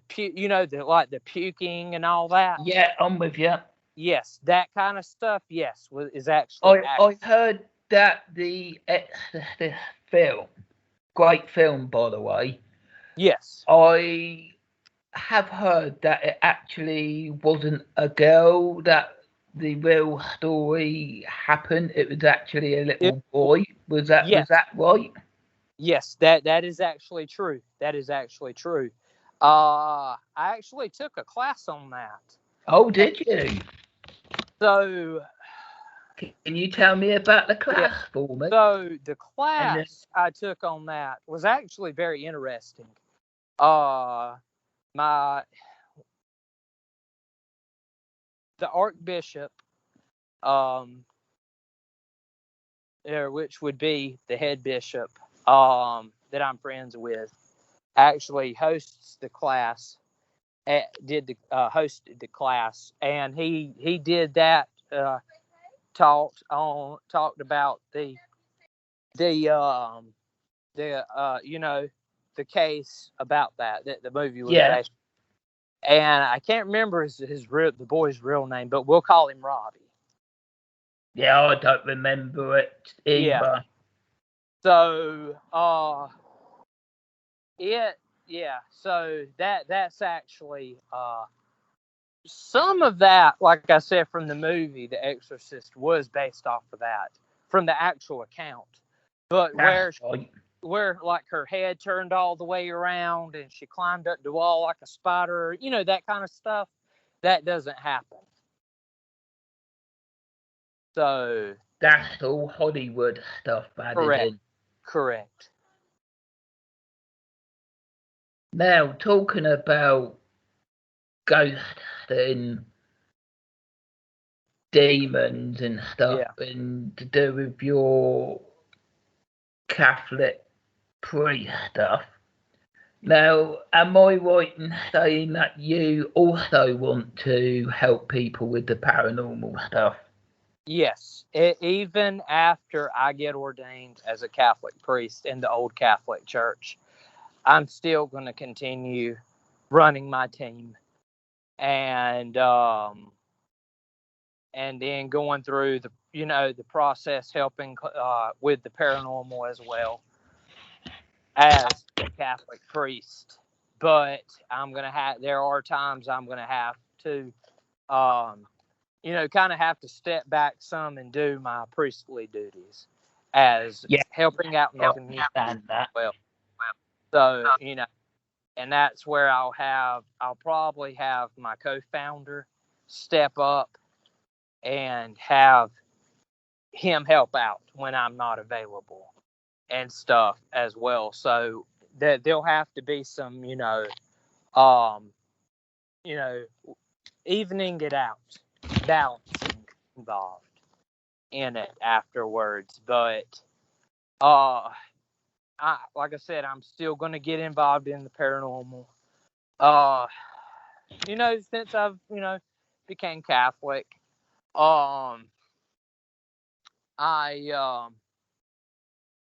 puking and all that. Yeah, I'm with you. Yes, that kind of stuff. Yes, is actually. I heard that the Exorcist film, great film by the way. Yes. I have heard that it actually wasn't a girl that the real story happened. It was actually a little boy. Was that right? Yes, that is actually true. That is actually true. I actually took a class on that. Oh, did you? So, can you tell me about the class for me? So the class I took on that was actually very interesting. The Archbishop, which would be the head bishop, that I'm friends with, actually hosts the class. Hosted the class, and he did that. Talked about the case about that the movie was based. And I can't remember the boy's real name, but we'll call him Robbie. Yeah, I don't remember it either. Yeah. So so that's actually some of that, like I said, from the movie The Exorcist was based off of that, from the actual account. But where like her head turned all the way around and she climbed up the wall like a spider, that kind of stuff. That doesn't happen. So That's all Hollywood stuff added correct, in. correct. Now, talking about ghosts and demons and stuff, Yeah. and to do with your Catholic priest stuff. Now, am I right in saying that you also want to help people with the paranormal stuff? Yes. Even after I get ordained as a Catholic priest in the old Catholic Church, I'm still going to continue running my team and then going through the process, helping with the paranormal as well as a Catholic priest. But there are times I'm going to have to, kind of have to step back some and do my priestly duties as Yeah, helping out in the I community understand that. well. So, and that's where I'll probably have my co-founder step up and have him help out when I'm not available and stuff as well. So that there'll have to be some, evening it out, balancing involved in it afterwards. But like I said, I'm still going to get involved in the paranormal. Since I've became Catholic, I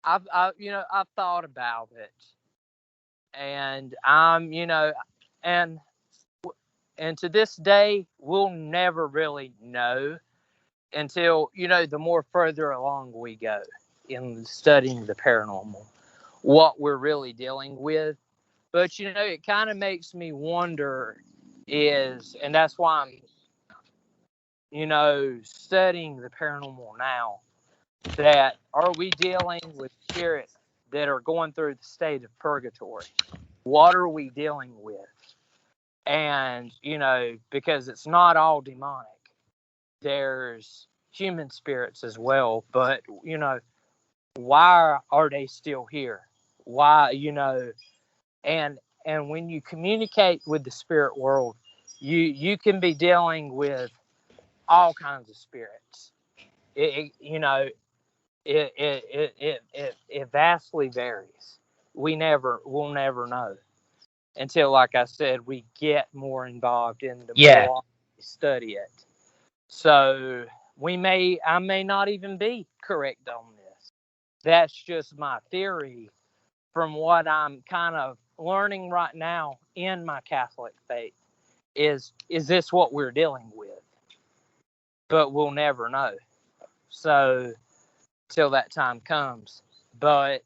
I've thought about it, and and to this day we'll never really know until the more further along we go in studying the paranormal what we're really dealing with. But it kind of makes me wonder and that's why I'm studying the paranormal now, that are we dealing with spirits that are going through the state of purgatory? What are we dealing with? And because it's not all demonic, there's human spirits as well. But why are they still here? Why and when you communicate with the spirit world, you can be dealing with all kinds of spirits. It vastly varies. We'll never know until, like I said, we get more involved in the more we study it. So I may not even be correct on this. That's just my theory from what I'm kind of learning right now in my Catholic faith. Is this what we're dealing with? But we'll never know. So till that time comes. But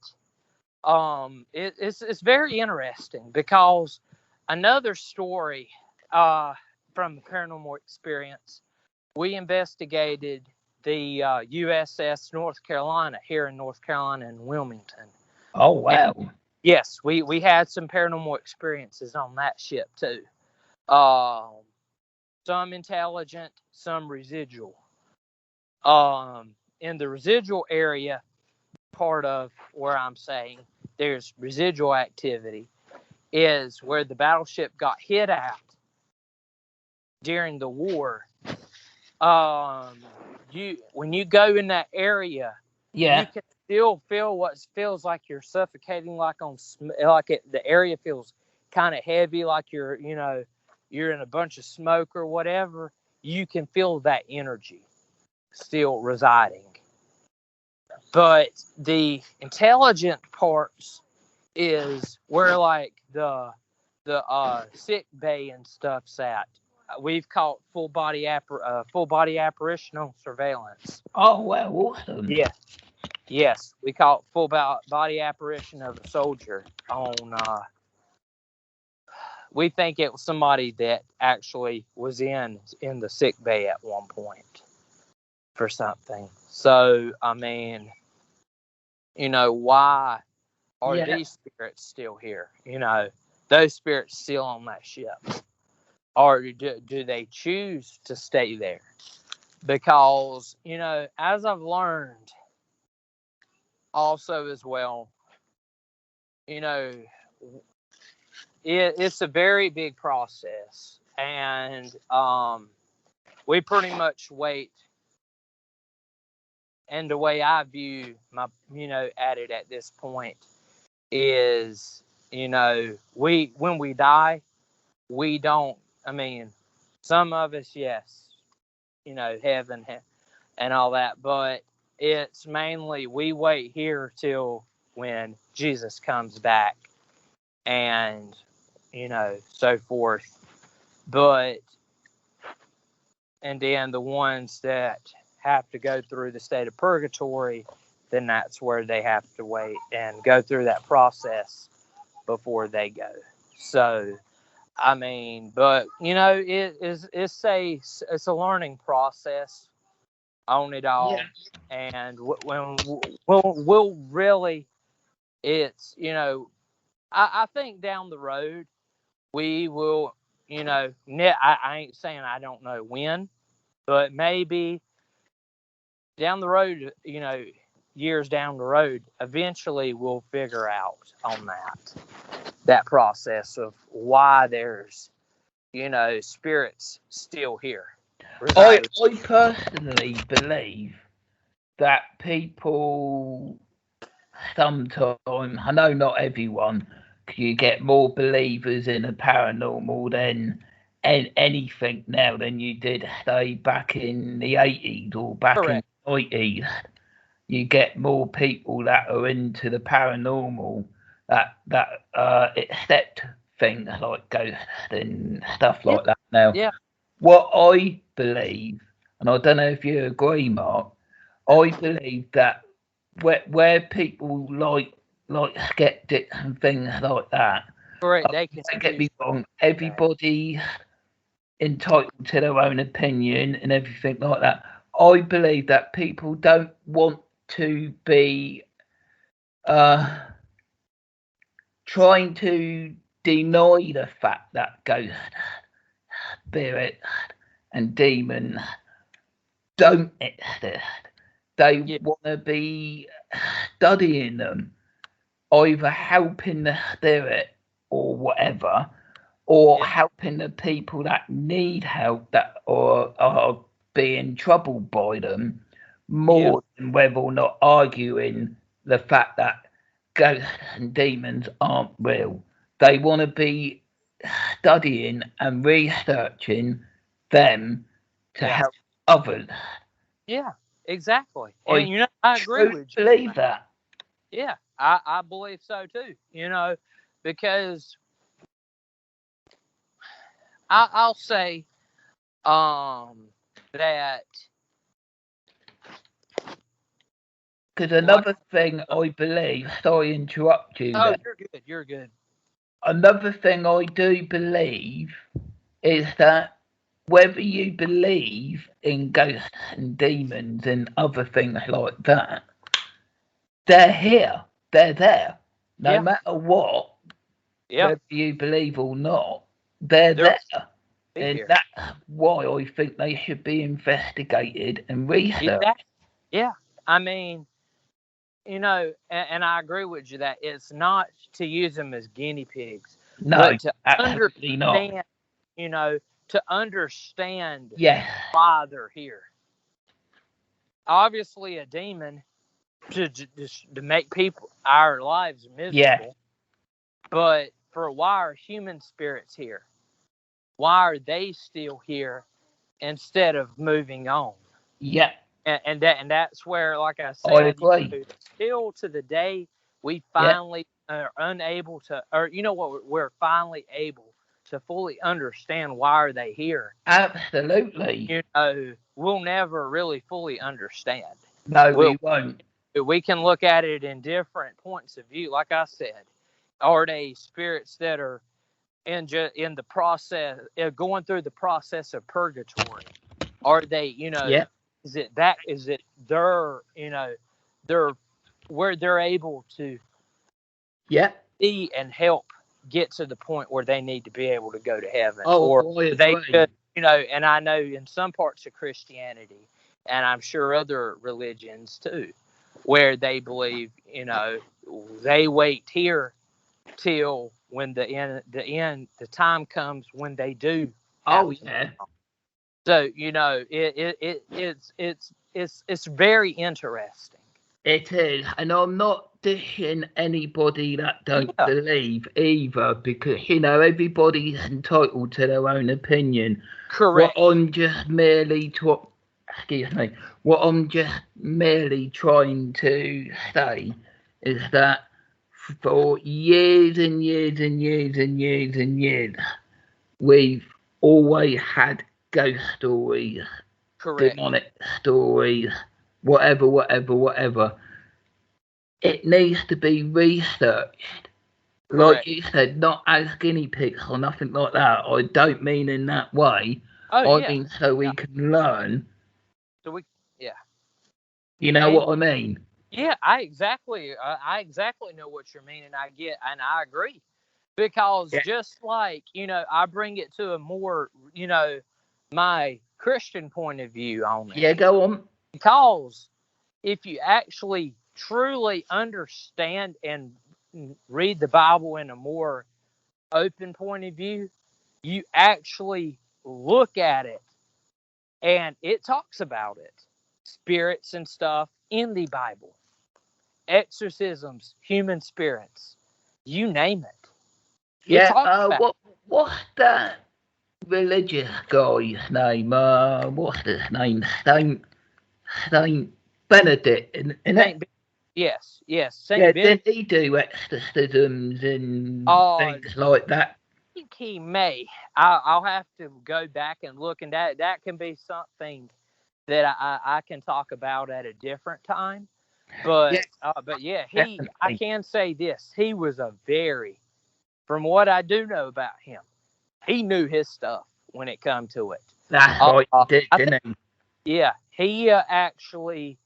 it's very interesting because another story from the paranormal experience, we investigated the USS North Carolina here in North Carolina in Wilmington. Oh, wow. And yes, we had some paranormal experiences on that ship too. Some intelligent, some residual. In the residual area, part of where I'm saying there's residual activity is where the battleship got hit at during the war. When you go in that area, you can still feel what feels like you're suffocating, the area feels kind of heavy, like you're in a bunch of smoke or whatever. You can feel that energy still residing. But the intelligent parts is where like the sick bay and stuff's at. We've caught full body apparitional surveillance. Oh, wow, awesome. Yes, we caught full body apparition of a soldier on. We think it was somebody that actually was in the sick bay at one point for something. So I mean, why are Yeah. these spirits still here? Those spirits still on that ship, or do they choose to stay there? Because as I've learned also as well, it's a very big process, and we pretty much wait. And the way I view my, at it at this point is, when we die, we don't. I mean, some of us, yes, heaven and all that, but it's mainly we wait here till when Jesus comes back, and so forth. But and then the ones that have to go through the state of purgatory, then that's where they have to wait and go through that process before they go. So, I mean, but it's a learning process on it all, Yeah. and when we'll really, it's I think down the road we will, I ain't saying I don't know when, but maybe down the road, years down the road, eventually we'll figure out on that process of why there's, spirits still here. I personally believe that people sometimes, I know not everyone, you get more believers in the paranormal than anything now than you did, say, back in the 80s or back in Correct. the 90s. You get more people that are into the paranormal that accept things like ghosts and stuff Yeah. like that now. Yeah. What I believe, and I don't know if you agree, Mark, I believe that where people like skeptics and things like that, Correct. They can don't get choose. me wrong, everybody entitled to their own opinion and everything like that. I believe that people don't want to be trying to deny the fact that ghosts, spirits, and demons don't exist. They Yeah. want to be studying them, either helping the spirit or whatever, or Yeah. helping the people that need help that or are being troubled by them, Yeah. more than whether or not arguing the fact that ghosts and demons aren't real. They want to be studying and researching them to Yeah. help others. Yeah. Exactly. I And I agree truly with you. believe that. Yeah, I believe so too. Because I'll say that Because like another thing I believe, sorry to interrupt you there. you're good, you're good. Another thing I do believe is that whether you believe in ghosts and demons and other things like that, they're here. They're there. No Yeah, matter what, yeah, whether you believe or not, they're they're there. be And here. that's why I think they should be investigated and researched. Exactly. Yeah, I mean, and I agree with you that it's not to use them as guinea pigs, No, but to absolutely not. understand, to understand Yes. why they're here. Obviously, a demon to make people our lives Yeah. miserable. But for why are human spirits here? Why are they still here instead of moving on? Yeah. And that's where, like I I said, agree. till to the day we Yeah. finally are unable to, or what, we're finally able to fully understand why are they here. Absolutely. We'll never really fully understand. No, We'll, we won't. we can look at it in different points of view. Like I said, are they spirits that are in the process, going through the process of purgatory? Are they, Yeah. is it their, they're where they're able to Yeah. see and help get to the point where they need to be able to go to heaven, Oh, or I they agree. could, and I know in some parts of Christianity, and I'm sure other religions too, where they believe, they wait here till when the time comes when they do have Oh, to. yeah. So it's very interesting. It is, and I'm not dishing anybody that don't Yeah, believe either, because everybody's entitled to their own opinion. What correct. I'm just merely excuse me, what I'm just merely trying to say is that for years and years and years and years and years, we've always had ghost stories, Correct. demonic stories, whatever, whatever, whatever. It needs to be researched. Like Correct. you said, not as guinea pigs or nothing like that. I don't mean in that way. Oh I yeah. mean so we Yeah. can learn. So yeah. You know And what I mean? yeah, I exactly know what you're meaning. I agree, because Yeah. just like, I bring it to a more, my Christian point of view on it, Yeah, go on. because if you actually truly understand and read the Bible in a more open point of view, you actually look at it and it talks about it, spirits and stuff in the Bible, exorcisms, human spirits, you name it. It Yeah, talks about what's that religious guy's name? What's his name? Saint Benedict, in it? Saint. Yes, yes, Saint Yeah, Benedict. didn't he do exorcisms and I things like that? think he may. I'll have to go back and look, and that can be something that I can talk about at a different time. Yeah, But yeah, I definitely. can say this: he was from what I do know about him, he knew his stuff when it come to it. That's right, he did, I think, didn't he? yeah, he actually,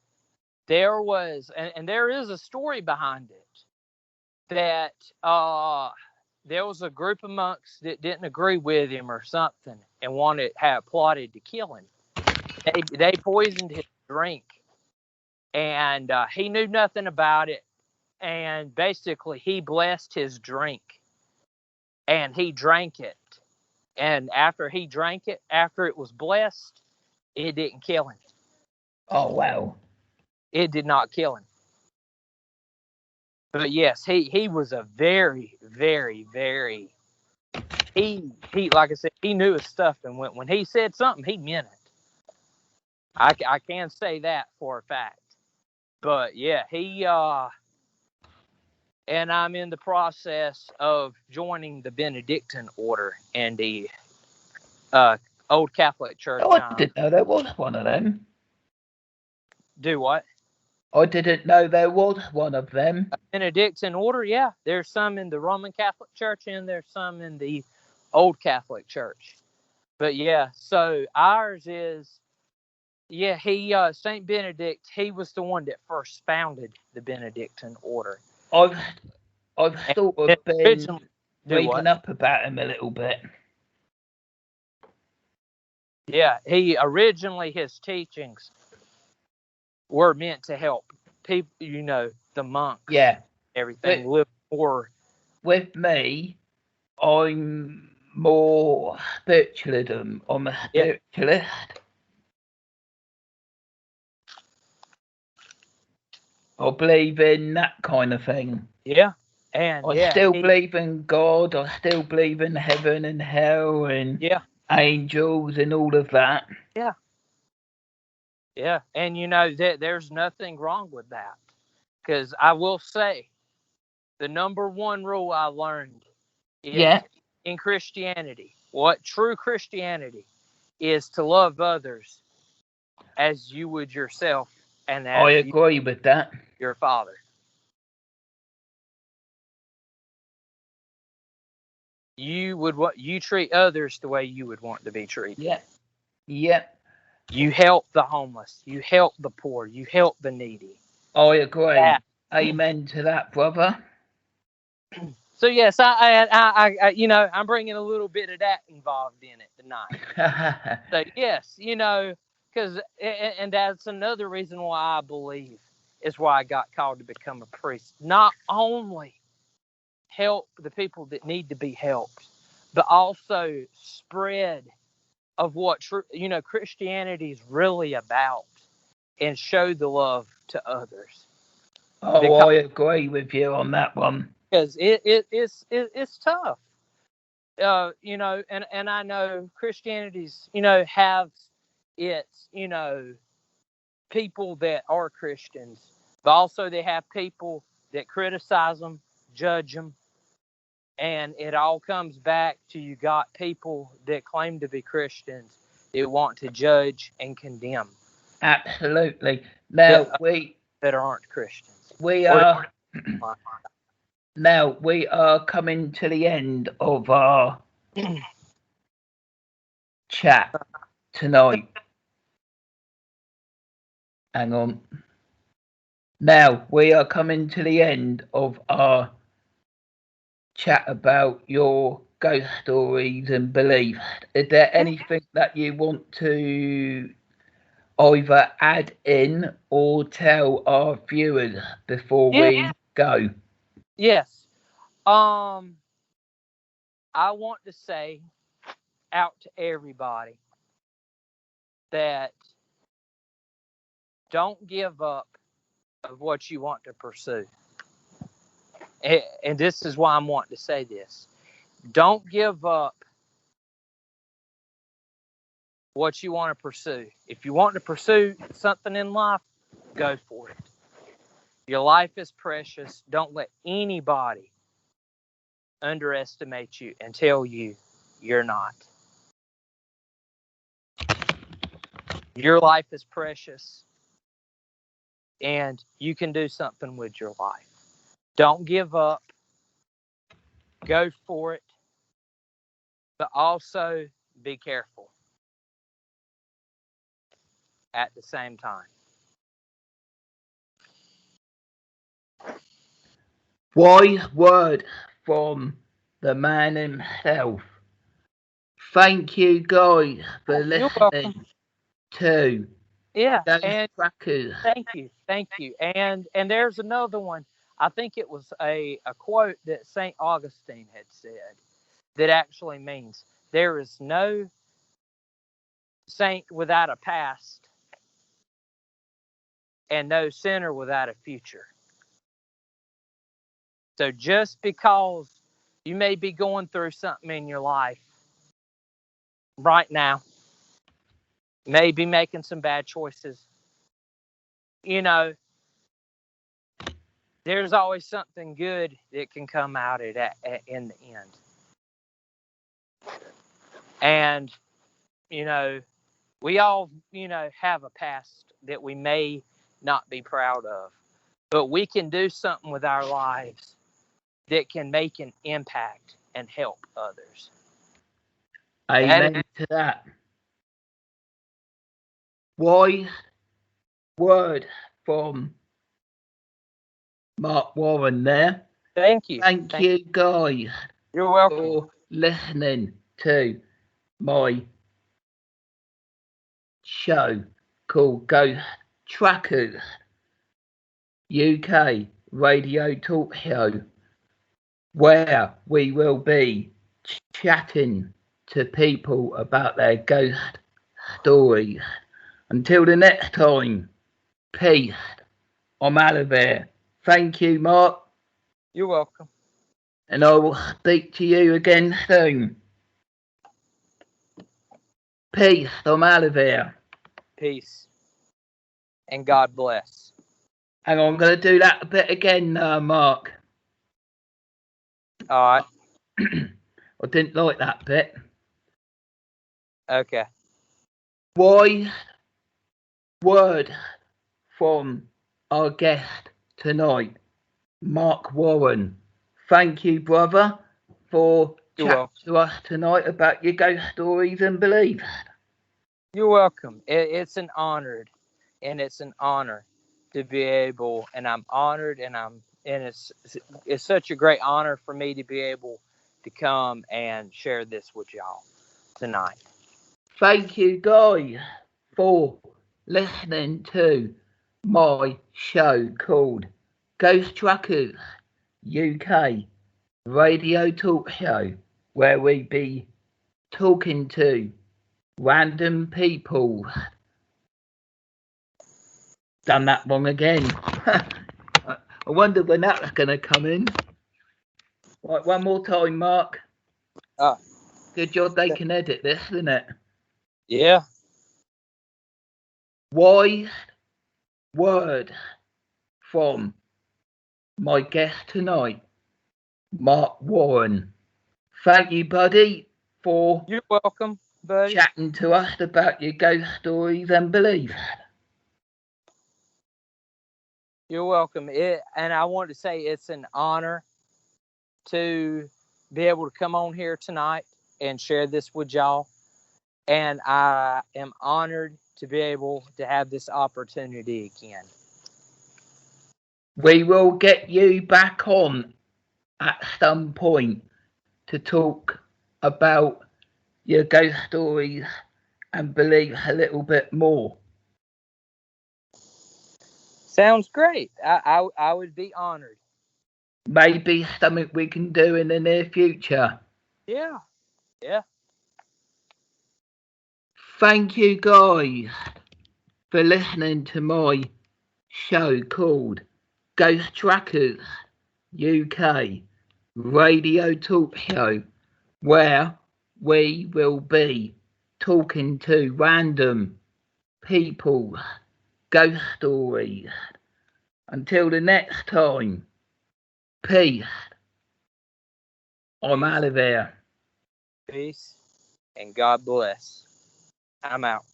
there was, and there is a story behind it, that there was a group of monks that didn't agree with him or something and had plotted to kill him. They poisoned his drink, and he knew nothing about it. And basically, he blessed his drink, and he drank it. And after he drank it, after it was blessed, it didn't kill him. Oh, wow. It did not kill him. But yes, he was a very, very, very, he like I said, he knew his stuff, and when he said something, he meant it. I can say that for a fact. But yeah, and I'm in the process of joining the Benedictine order and the old Catholic Church. Oh, I didn't know there was one of them. Do what? I didn't know there was one of them. Benedictine order, yeah. There's some in the Roman Catholic Church, and there's some in the old Catholic Church. But yeah, so ours is, yeah, Saint Benedict, he was the one that first founded the Benedictine order. I've I've And sort of been originally, do reading what? up about him a little bit. Yeah, his teachings were meant to help people, the monks, Yeah, with everything live more. with me, I'm more spiritualism. I'm a Yeah, spiritualist. I believe in that kind of thing. yeah, and I yeah, still believe in God. I still believe in heaven and hell and yeah, angels and all of that. yeah, yeah, and there's nothing wrong with that, because I will say the number one rule I learned is Yeah, in Christianity. What true Christianity is to love others as you would yourself, and I as you agree with that. your Father. You treat others the way you would want to be treated. Yeah, yeah, You help the homeless. You help the poor. You help the needy. I That agree. Amen to that, brother. So yes, I you know, I'm bringing a little bit of that involved in it tonight. So yes, you know, because and that's another reason why I believe is why I got called to become a priest. Not only help the people that need to be helped, but also spread of what you know Christianity is really about, and show the love to others. Oh, I agree with you on that one. Because it's tough. You know, and I know Christianity's, you know, have its, you know, people that are Christians, but also they have people that criticize them, judge them, and it all comes back to you got people that claim to be Christians that want to judge and condemn. Absolutely. Now that aren't Christians. We are now we are coming to the end of our chat tonight. Hang on. Now we are coming to the end of our chat about your ghost stories and beliefs. Is there anything that you want to either add in or tell our viewers before we go? Yes. I want to say out to everybody that don't give up of what you want to pursue. And this is why I'm wanting to say this. Don't give up what you want to pursue. If you want to pursue something in life, go for it. Your life is precious. Don't let anybody underestimate you and tell you you're not. Your life is precious, and you can do something with your life. Don't give up. Go for it, but also be careful at the same time. Wise word from the man himself. Thank you guys for listening to and Trackers. thank you. And there's another one. I think it was a quote that St. Augustine had said that actually means there is no saint without a past and no sinner without a future. So just because you may be going through something in your life right now, maybe making some bad choices, you know, there's always something good that can come out of that in the end. And, you know, we all, you know, have a past that we may not be proud of, but we can do something with our lives that can make an impact and help others. Amen to that. Wise word from Mark Warren there. Thank you. Thank you guys. You're welcome. For listening to my show called Ghost Trackers UK Radio Talk Show, where we will be chatting to people about their ghost stories. Until the next time, peace. I'm out of there. Thank you, Mark. You're welcome. And I will speak to you again soon. Peace. I'm out of here. Peace. And God bless. And I'm going to do that bit again, Mark. All right. I didn't like that bit. Okay. Wise word from our guest tonight, Mark Warren. Thank you, brother, for chatting to us tonight about your ghost stories and beliefs. You're welcome. It's an honor, and it's an honor to be able, and I'm honored, and it's such a great honor for me to be able to come and share this with y'all tonight. Thank you, guys, for listening to my show called Ghost Truckers UK Radio Talk Show, where we be talking to random people. Done that wrong again. I wonder when that's going to come in. Right, one more time, Mark. Good job they can edit this, isn't it? Yeah. Wise word from my guest tonight, Mark Warren. Thank you, buddy, for You're welcome, buddy. Chatting to us about your ghost stories and beliefs. You're welcome. And I want to say it's an honor to be able to come on here tonight and share this with y'all. And I am honored to be able to have this opportunity again. We will get you back on at some point to talk about your ghost stories and beliefs a little bit more. Sounds great. I would be honored. Maybe something we can do in the near future. Yeah. Yeah. Thank you, guys, for listening to my show called Ghost Truckers UK Radio Talk Show, where we will be talking to random people, ghost stories. Until the next time, peace. I'm out of here. Peace and God bless. I'm out.